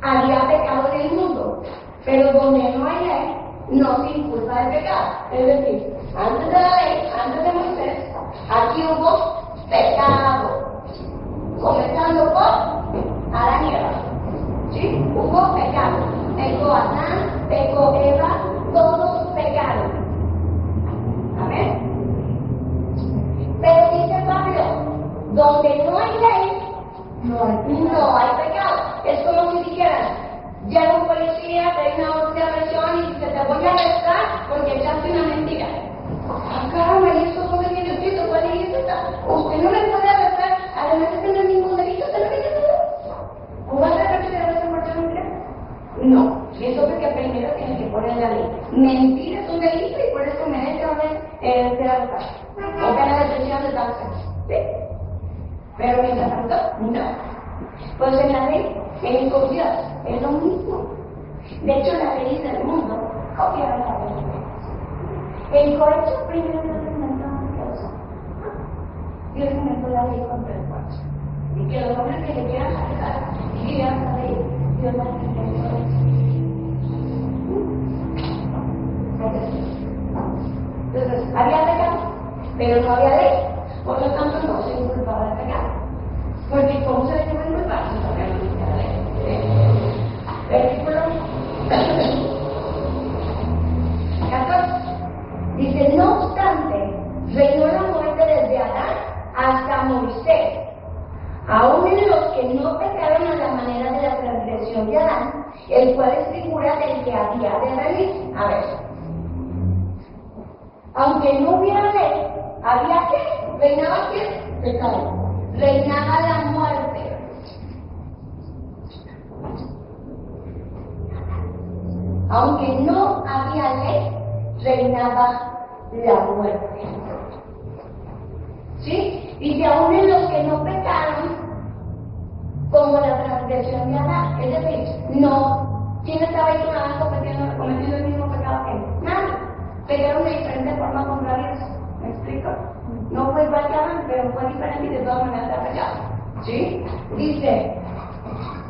había pecado en el mundo, pero donde no hay ley no se inculpa de pecado. Es decir, antes de la ley, antes de Moisés, aquí hubo pecado, comenzando por Adán y Eva. ¿Sí? Hubo pecado. Pecó Adán, pecó Eva, todos pecaron. Amén. Pero dice Pablo, donde no hay ley, no hay pecado. Es como si dijeran, llega un policía, te da una orden de aprehensión y dice, te voy a arrestar porque echaste una mentira. Ah, caramba, ¿y eso cómo tiene Cristo? ¿Cuál es esta? Usted no me puede arrestar, además de tener ningún delito, ¿se lo dice todo? ¿O va a ser que se debe ser muerto mentira? No, eso es porque primero tienes que poner la ley. Mentir es un delito y por eso merece ser arrestado. O pena de prisión de cárcel. ¿Sí? Pero mientras tanto, no. Pues en la ley, con Dios, es lo mismo. De hecho, la ley del mundo copiaron la ley. El cohecho primero Dios inventó Dios. Dios inventó la ley contra el cohecho. Y que los hombres que le quieran sacar y digan la ley, Dios va a inventó eso. Entonces, había pecado, pero no había ley. Por lo tanto, no se inculpaba de pecado. Porque ¿cómo se le puede inculpar? Si todavía no existe la ley. Versículo 14. Dice, no obstante, reinó la muerte desde Adán hasta Moisés. Aún en los que no pecaron a la manera de la transgresión de Adán, el cual es figura del que había de venir. A ver. Aunque no hubiera ley, ¿había qué? ¿Reinaba quién? Pecado. Reinaba la muerte. Aunque no había ley, reinaba la muerte. ¿Sí? Y que aún en los que no pecaron, como la transgresión de Adán, es decir, no, ¿quién estaba ahí con Adán cometiendo el mismo pecado que él? Nadie. Pecaron de diferente forma contra Dios. ¿Me explico? No fue igual que Adán, pero fue diferente y de todas maneras era pecado. ¿Sí? Dice,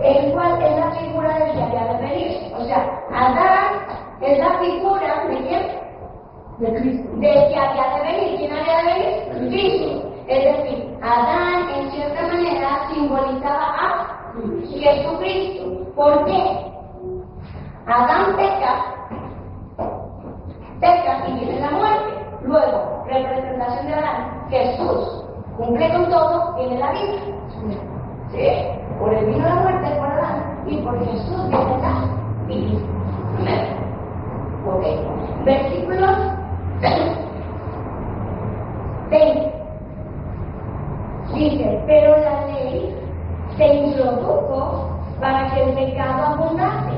el cual es la figura del que había de venir. O sea, Adán es la figura de quién? De Cristo. Del que había de venir. ¿Quién había de venir? Cristo. Es decir, Adán en cierta manera simbolizaba a Jesucristo. ¿Por qué? Adán peca y viene la muerte. Luego, representación de Adán, Jesús cumple con todo, viene la vida. ¿Sí? Por él vino la muerte, por Adán, y por Jesús viene la vida. Amén. Ok. Versículo 20. Dice, pero la ley se introdujo para que el pecado abundase,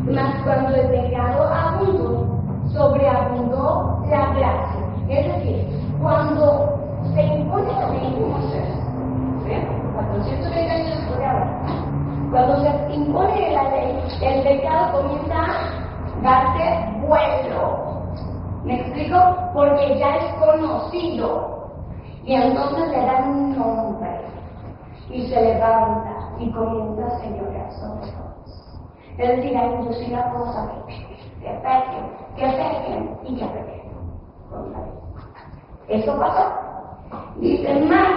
mas cuando el pecado abundó, sobreabundó la gracia. Es decir, cuando se impone la ley de Moisés, ¿sí? 420 años después de ahora, cuando se impone la ley, el pecado comienza a darse vuelo. ¿Me explico? Porque ya es conocido. Y entonces le dan un nombre y se levanta y comienza a señorear sobre todos. Es decir, a inducir a todos a que pequen y que pequen contra Dios. Eso pasó. Dice más,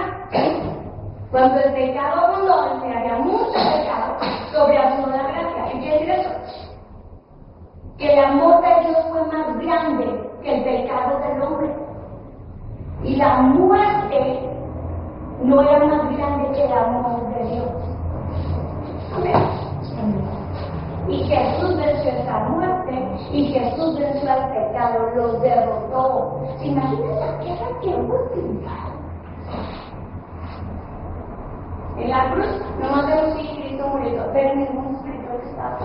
cuando el pecado abundó, se había mucho pecado, sobreabundó la gracia. ¿Qué quiere decir eso? Que el amor de Dios fue más grande que el pecado del hombre. Y la muerte no era más grande que el amor de Dios. Amén. Y Jesús venció esa muerte. muerte y Jesús venció al pecado, lo derrotó. ¿Se imaginan la guerra que hubo triunfar? En la cruz no vemos si Cristo murió, pero en el mundo espiritual estaba.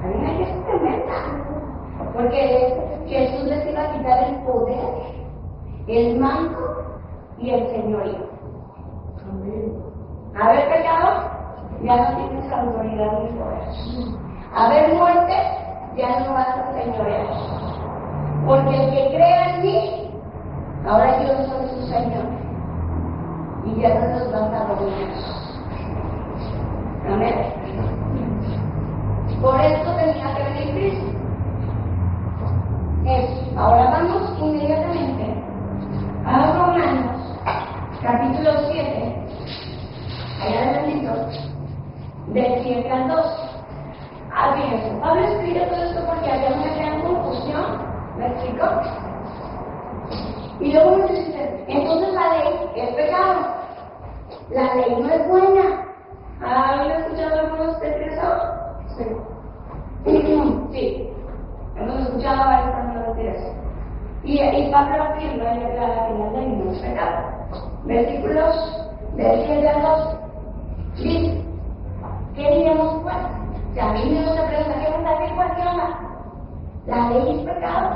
Hay una guerra tremenda, porque Jesús les iba a quitar el poder, el mando y el señorío. A ver, pecado, ya no tienes autoridad ni poder. A ver, muerte, ya no vas a señorear. Porque el que crea en mí, ahora yo soy su Señor. Y ya no nos van a dominar. Amén. Por esto tenía que venir Cristo. Eso. Ahora vamos inmediatamente a Romanos, capítulo 7. Allá adelantito, del 7 al 12. Fíjense, Pablo escribe todo esto porque había una gran confusión, ¿me explico? Y luego nos dice, entonces la ley es pecado, la ley no es buena. ¿Han escuchado algunos de eso? Sí. Sí, hemos escuchado a varios personas decir eso. Y Pablo afirma y declara que la ley no es pecado. Versículos del 7 al 12. Dice, ¿qué diremos pues? Si a mí me gusta preguntar, ¿qué onda? ¿Qué cuestiona? ¿La ley es pecado?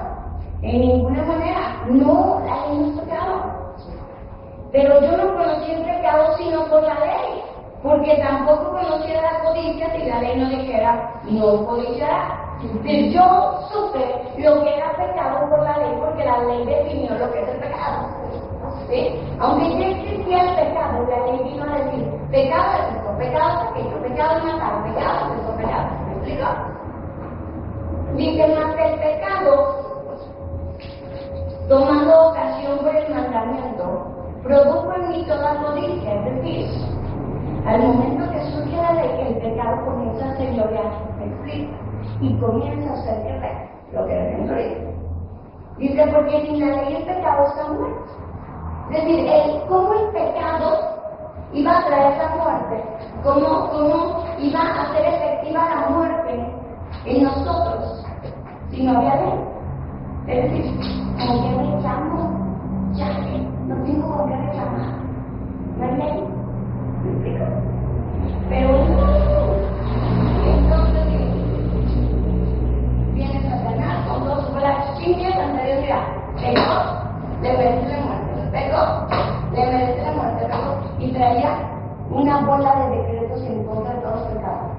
En ninguna manera. No, la ley no es pecado. Pero yo no conocí el pecado sino por la ley. Porque tampoco conocía la codicia si la ley no dijera, no codiciarás. Yo supe lo que era pecado por la ley porque la ley definió lo que es el pecado. ¿Sí? Aunque ya existía el pecado, la ley vino a decir, pecado es esto, pecado es aquello, pecado es matar, pecado es esto, pecado. ¿Me explico? Dice más el pecado, tomando ocasión por el mandamiento, produjo en mí toda codicia, es decir, al momento que surge la ley, el pecado comienza a señorear, ¿me explico? Y comienza a ser guerrero, lo que decimos ahorita. Dice, porque sin la ley el pecado está muerto. Es decir, cómo el pecado iba a traer la muerte, cómo iba a hacer efectiva la muerte en nosotros si no había ley. Es decir, ¿con qué reclamo? Ya que no tengo con qué reclamar. No hay ley. ¿Me explico? Pero entonces viene Satanás con dos bolas chinas anteriores, mira, pecó, le merece la muerte, pecó, le merece la muerte, pecó, y traía una bola de decretos en contra de todos los pecados.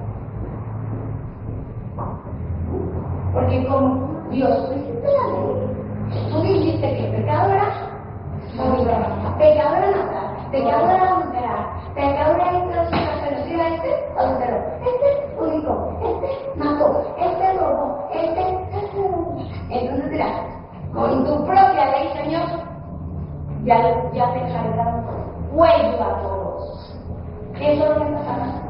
Porque como Dios, tú hiciste la ley, tú dijiste que el pecado era fornicar, pecado era matar, pecado era adulterar, pecado era introducir este adulteró, este único, este mató, este robó, entonces dirás, con tu propia ley, Señor, ya te cargaron cuello a todos. Eso es lo que está pasando.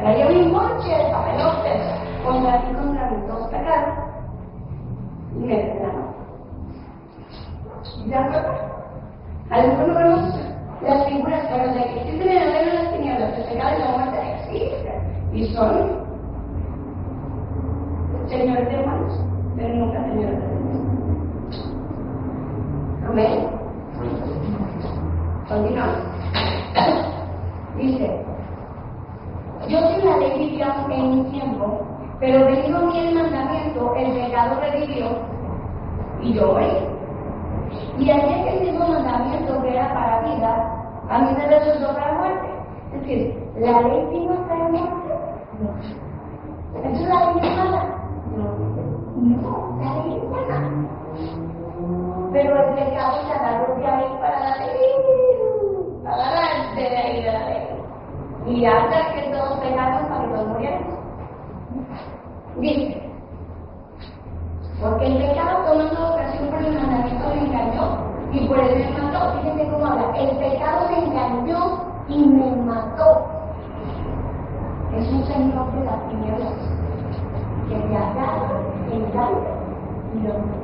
Traía un monche de papelotes contra ti, contra mí, todos pecados, y me reclamaron. ¿De acuerdo? A lo mejor no conocemos las figuras, pero de que existen en el reino de las tinieblas, el pecado y la muerte existen. Y son señores de hermanos, pero nunca señores de hermanos. Amén. Continuamos. Dice, yo sin la ley vivía en un tiempo, pero venido a mí el mandamiento, el pecado revivió y yo morí. Y hallé que el mismo mandamiento que era para vida, a mí me resultó para muerte. Es decir, ¿la ley vino a traer muerte? No. ¿Entonces la ley es mala? No, la ley es buena. Pero el pecado se agarró de ahí para la ley, agarrarse de ahí de la ley. Y hasta que todos pecaron para que todos murieran. Dice, porque el pecado tomando ocasión por el mandamiento me engañó y por él me mató. Fíjense cómo habla, el pecado me engañó y me mató. Es un señor de las tinieblas que te agarra, engaña y lo mata.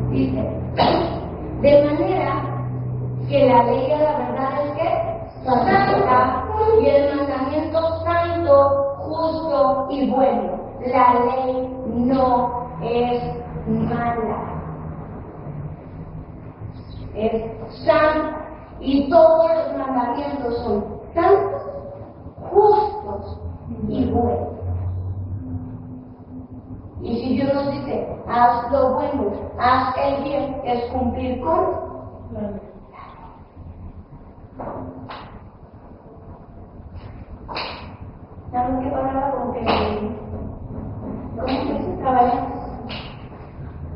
Dice, de manera que la ley de la verdad es que santa y el mandamiento santo, justo y bueno. La ley no es mala, es santa, y todos los mandamientos son santos, justos y buenos. Y si Dios nos dice, haz lo bueno, haz el bien, es cumplir con la ley. ¿Saben qué palabra? Como que se trabaja?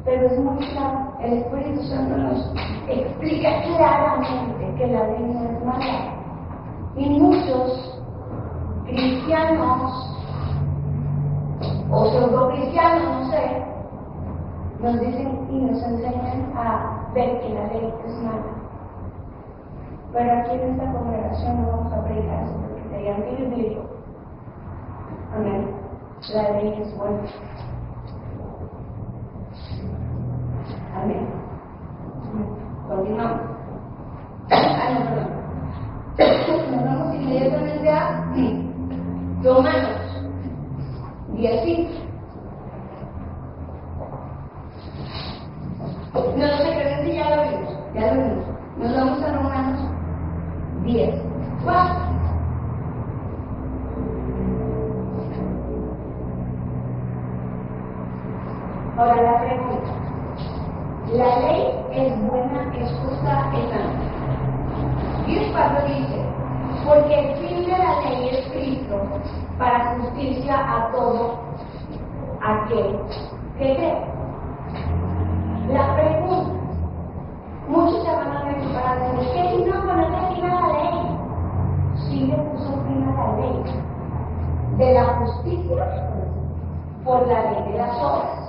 Pero es muy claro. El Espíritu Santo nos explica claramente que la ley no es mala. Y muchos cristianos o pseudocristianos, no sé, nos dicen y nos enseñan a ver que la ley es mala. Pero aquí en esta congregación no vamos a predicar eso porque sería antibíblico. Amén. La ley es buena. Amén. Continuamos. Nos vamos inmediatamente a Romanos 10:5. No sé, creo que ya lo vimos. Nos vamos a Romanos 10:4. Ahora la pregunta. La ley es buena, es justa, es santa. 10:4 dice, porque el fin de la ley es Cristo para justicia a todo aquel que cree. La pregunta, muchos se van a preguntar, ¿qué vino a ponerle fin a la ley? Sí le puso fin a la ley de la justicia por la ley de las obras,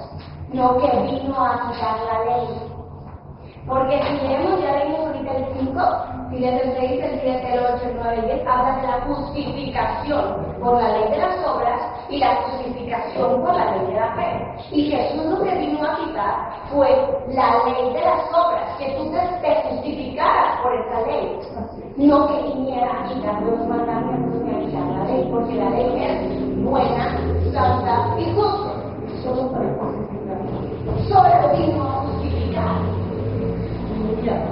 no que vino a quitar la ley. Porque si leemos, ya leímos ahorita el 5, si lees el 6, el 7, el 8, el 9 y 10, habla de la justificación por la ley de las obras y la justificación por la ley de la fe. Y Jesús lo que vino a quitar fue la ley de las obras, que tú te justificaras por esa ley, no que viniera a quitar los mandamientos ni a quitar la ley, porque la ley es buena, santa y justa. Solo para justificar. Solo vino a justificar.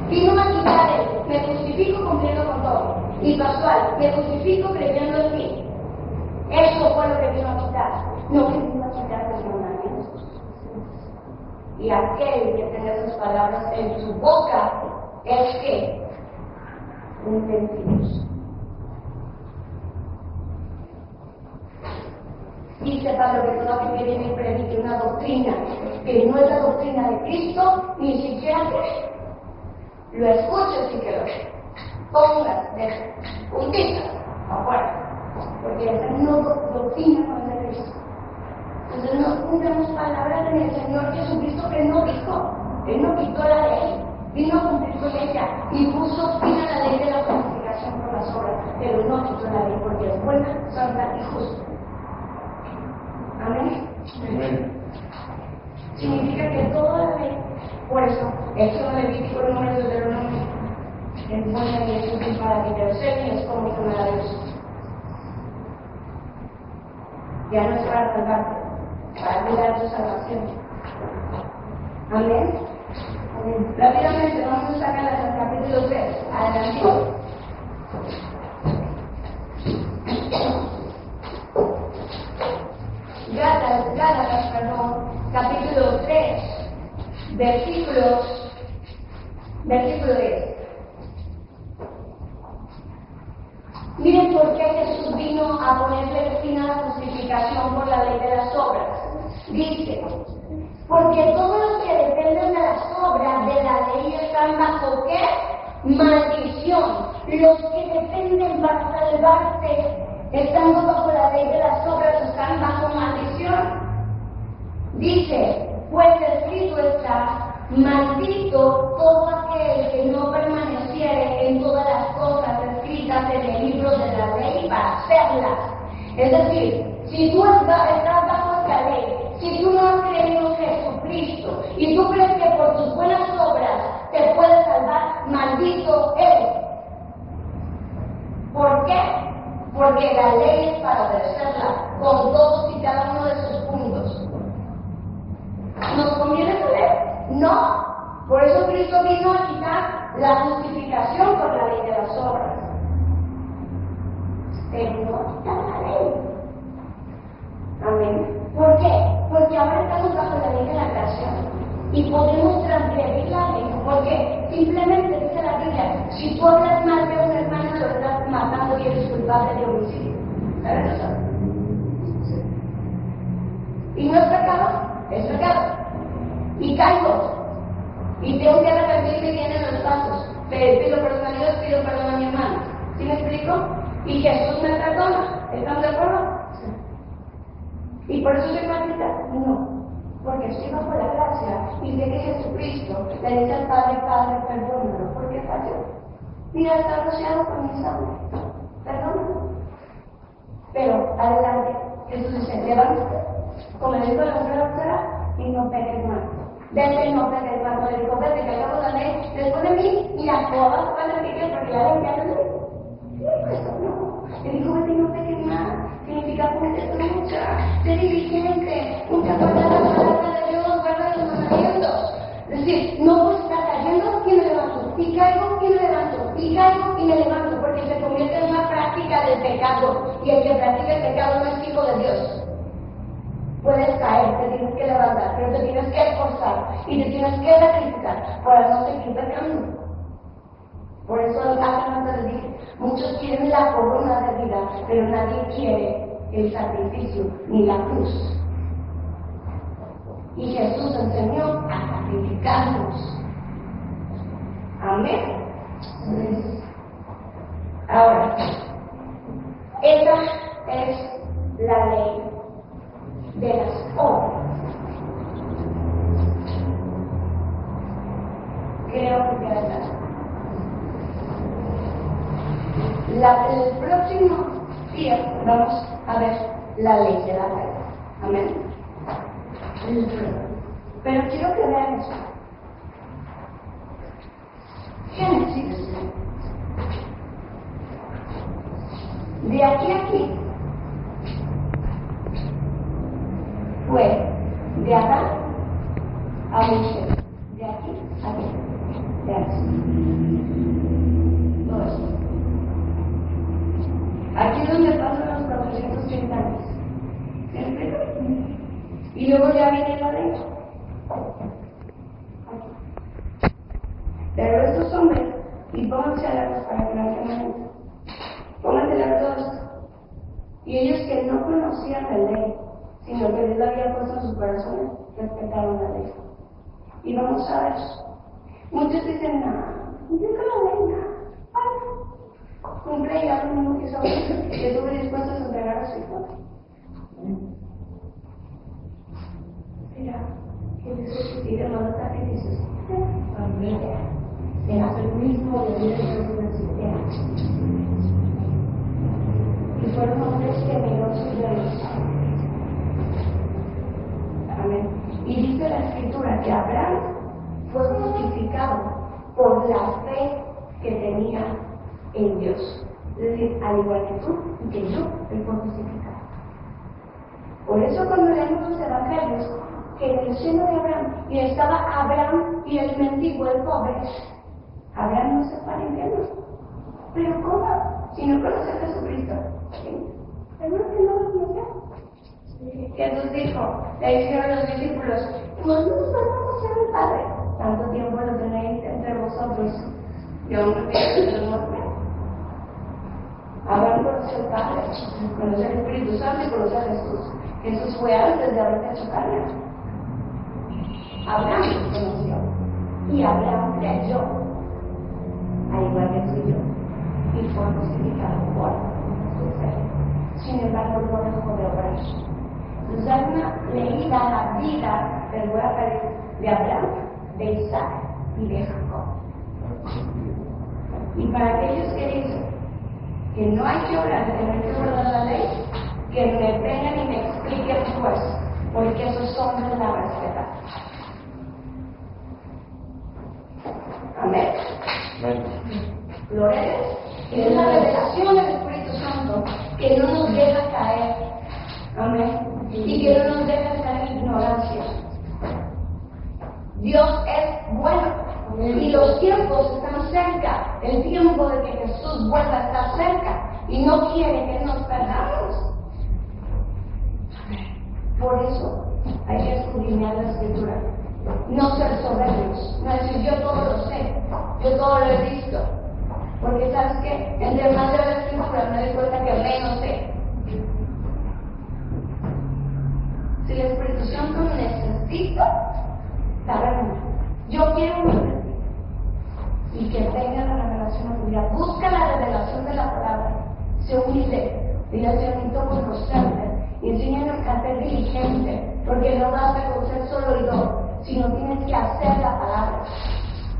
Vino a quitar el, me justifico cumpliendo con todo. Y casual, me justifico creyendo en ti. Eso fue lo que vino a quitar. No que vino a quitar los mandamientos. Y aquel que tenga esas palabras en su boca es que un mentiroso. Dice Pablo que todo aquel que viene y predique una doctrina que no es la doctrina de Cristo, ni siquiera lo escuches y que lo pongas de puntitas afuera, porque esa no doctrina no es de Cristo. Entonces no juntemos palabras en el Señor Jesucristo que no dijo. Él no quitó la ley, vino a cumplir con ella y puso fin a la ley de la justificación por las obras, pero no quitó la ley porque es buena, santa y justa. Amén. Amén. Significa que toda la ley, por eso, Éxodo, Levítico, Números, Deuteronomio, es buena y es útil para que te observen y es como una de Dios. Ya no es para salvarte, para cuidar tu salvación. Amén. Amén. Rápidamente vamos a sacar al capítulo 3, adelante. Gálatas, capítulo 3, versículo 10. Miren por qué Jesús vino a ponerle fin a la justificación por la ley de las obras. Dice, porque todos los que dependen de las obras de la ley están bajo ¿qué? Maldición. Los que dependen para salvarse, estando bajo la ley de las obras, están bajo maldición. Dice, pues escrito está, maldito todo aquel que no permaneciere en todas las cosas escritas en el libro de la ley para hacerlas. Es decir, si tú estás bajo esta ley, si tú no has creído en Jesucristo y tú crees que por tus buenas obras te puedes salvar, maldito eres. ¿Por qué? porque la ley es para obedecerla con todos y cada uno de sus puntos. ¿Nos conviene la ley? No. Por eso Cristo vino a quitar la justificación por la ley de las obras. Pero no a quitar la ley. Amén. ¿Por qué? Porque ahora estamos bajo la ley de la gracia y podemos transgredir la ley, porque simplemente dice la Biblia, si tú hablas mal de un hermano, lo estás matando y eres culpable de homicidio. ¿Sabes eso? ¿Y no es pecado? Es pecado. Y caigo. Y tengo que arrepentirme y vienen los pasos. Pido perdón a Dios, pido perdón a mi hermano. ¿Sí me explico? Y Jesús me perdona. ¿Estamos de acuerdo? ¿Y por eso soy maldita? No, porque estoy bajo la gracia y sé que Jesucristo le dice al Padre, Padre, perdónalo, porque falló. Mira, está rociado con mi sangre, perdónalo. Pero adelante, Jesús dice, levántate, como le dijo a la mujer adúltera, y no peques más. Vete y no peques más. No le dijo, vete, que hagamos la ley después de mí, y las todas van a pedir porque la ley ya no es. No, le dijo, vete y no peques más. Significa ponerte trucha, ser diligente, mucha guarda la palabra de Dios, guarda los mandamientos. Es decir, no puedo estar cayendo y me levanto, y caigo y me levanto, y caigo y me levanto, porque se convierte en una práctica del pecado, y el que practica el pecado no es hijo de Dios. Puedes caer, te tienes que levantar, pero te tienes que esforzar, y te tienes que sacrificar para no seguir pecando. Por eso hace rato les dije, muchos quieren la corona de vida, pero nadie quiere el sacrificio ni la cruz. Y Jesús enseñó a sacrificarnos. Amén. Ahora, esa es la ley de las obras. Creo que queda claro. El próximo día vamos a ver la ley de la fe. Amén. Pero quiero que vean eso. Génesis. De aquí a aquí fue de Adán a Moisés. De aquí a aquí. De aquí. Todo esto. Aquí es donde pasan los 430 años. ¿Me explico? Y luego ya viene la ley. Pero estos hombres, y pónganse a las para que la tengan, pónganse a todos. Y ellos que no conocían la ley, sino que Dios la había puesto en sus corazones, respetaron la ley. Y vamos a ver. Muchos dicen, no, yo con la ley, no. Cumple ya lo mismo que somos, que estuve dispuesto a entregar a su hijo. Mira, que necesita los sacrificios. Amén. Serás el mismo de Dios que necesitas. Y fueron hombres temerosos de Dios. Amén. Y dice la Escritura que Abraham fue justificado por la fe que tenía en Dios. Es decir, al igual que tú y que yo, él fue justificado. Por eso cuando leemos los evangelios, que en el seno de Abraham, y estaba Abraham y el mendigo, el pobre, Abraham no se fue al infierno. Pero ¿cómo? Si no conoce a Jesucristo. ¿Sí? ¿Seguro que no lo conoce? Jesús dijo, le dijeron a los discípulos, nosotros vamos a ser el Padre. Tanto tiempo lo tenéis entre vosotros. Y aún no quieres el muerte. Abraham conoció al Padre, conoció al Espíritu Santo y conoció a Jesús. Jesús fue antes de haber hecho carne. Abraham conoció. Y Abraham creyó, al igual que tú y yo. Y fue justificado por su fe. Sin embargo, no dejó de obrar. Nos da una leída a la vida del buen de Abraham, de Isaac y de Jacob. Y para aquellos que dicen que no hay que orar, que no hay que guardar la ley, que me vengan y me expliquen pues, porque esos hombres la respetan. Amén. Gloria a Dios. Es la revelación del Espíritu Santo que no nos deja caer. Amén. Y que no nos deja estar en ignorancia. Dios es bueno. Y los tiempos están cerca. El tiempo de que Jesús vuelva está cerca. Y no quiere que nos perdamos. Por eso hay que escudriñar la Escritura. No ser soberbios. No decir yo todo lo sé. Yo todo lo he visto. Porque sabes que entre más de la Escritura me doy cuenta que menos sé. Si el Espíritu Santo necesita, saberlo. Yo quiero un y que tenga la revelación a tu vida. Busca la revelación de la palabra. Se humilde. Dile al Señor, necesito conocerte. Y enséñanos a ser diligente. Porque no basta con ser solo oidor, sino tienes que hacer la palabra.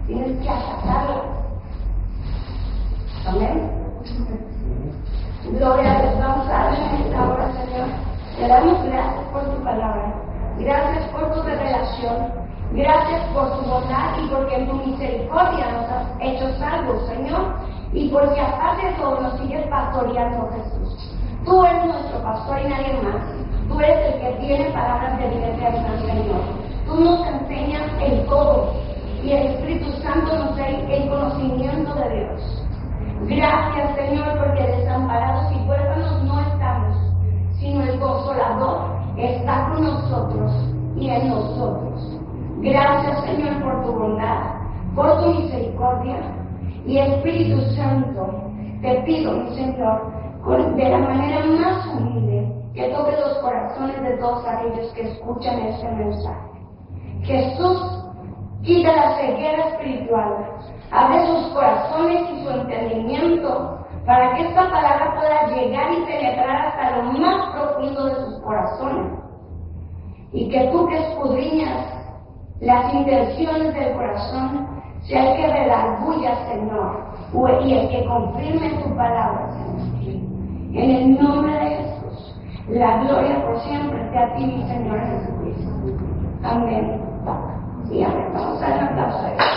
Tienes que acatarla. Amén. Gloria a Dios. Vamos a darle en esta hora, Señor. Te damos gracias por tu palabra. Gracias por tu revelación. Gracias por tu bondad y porque en tu misericordia nos has hecho salvos, Señor. Y porque aparte de todo nos sigues pastoreando, Jesús. Tú eres nuestro pastor y nadie más. Tú eres el que tiene palabras de vida eterna, Señor. Tú nos enseñas el todo. Y el Espíritu Santo nos da el conocimiento de Dios. Gracias, Señor, porque desamparados y huérfanos no estamos, sino el Consolador está con nosotros y en nosotros. Gracias, Señor, por tu bondad, por tu misericordia. Y Espíritu Santo, te pido, mi Señor, de la manera más humilde, que toque los corazones de todos aquellos que escuchan este mensaje. Jesús, quita la ceguera espiritual, abre sus corazones y su entendimiento para que esta palabra pueda llegar y penetrar hasta lo más profundo de sus corazones. Y que tú que escudriñas las intenciones del corazón, sea el que redarguya, Señor, y el que confirme tu palabra, Señor. En el nombre de Jesús, la gloria por siempre sea a ti, mi Señor Jesucristo. Amén. Y amén. Vamos a dar un aplauso a Dios.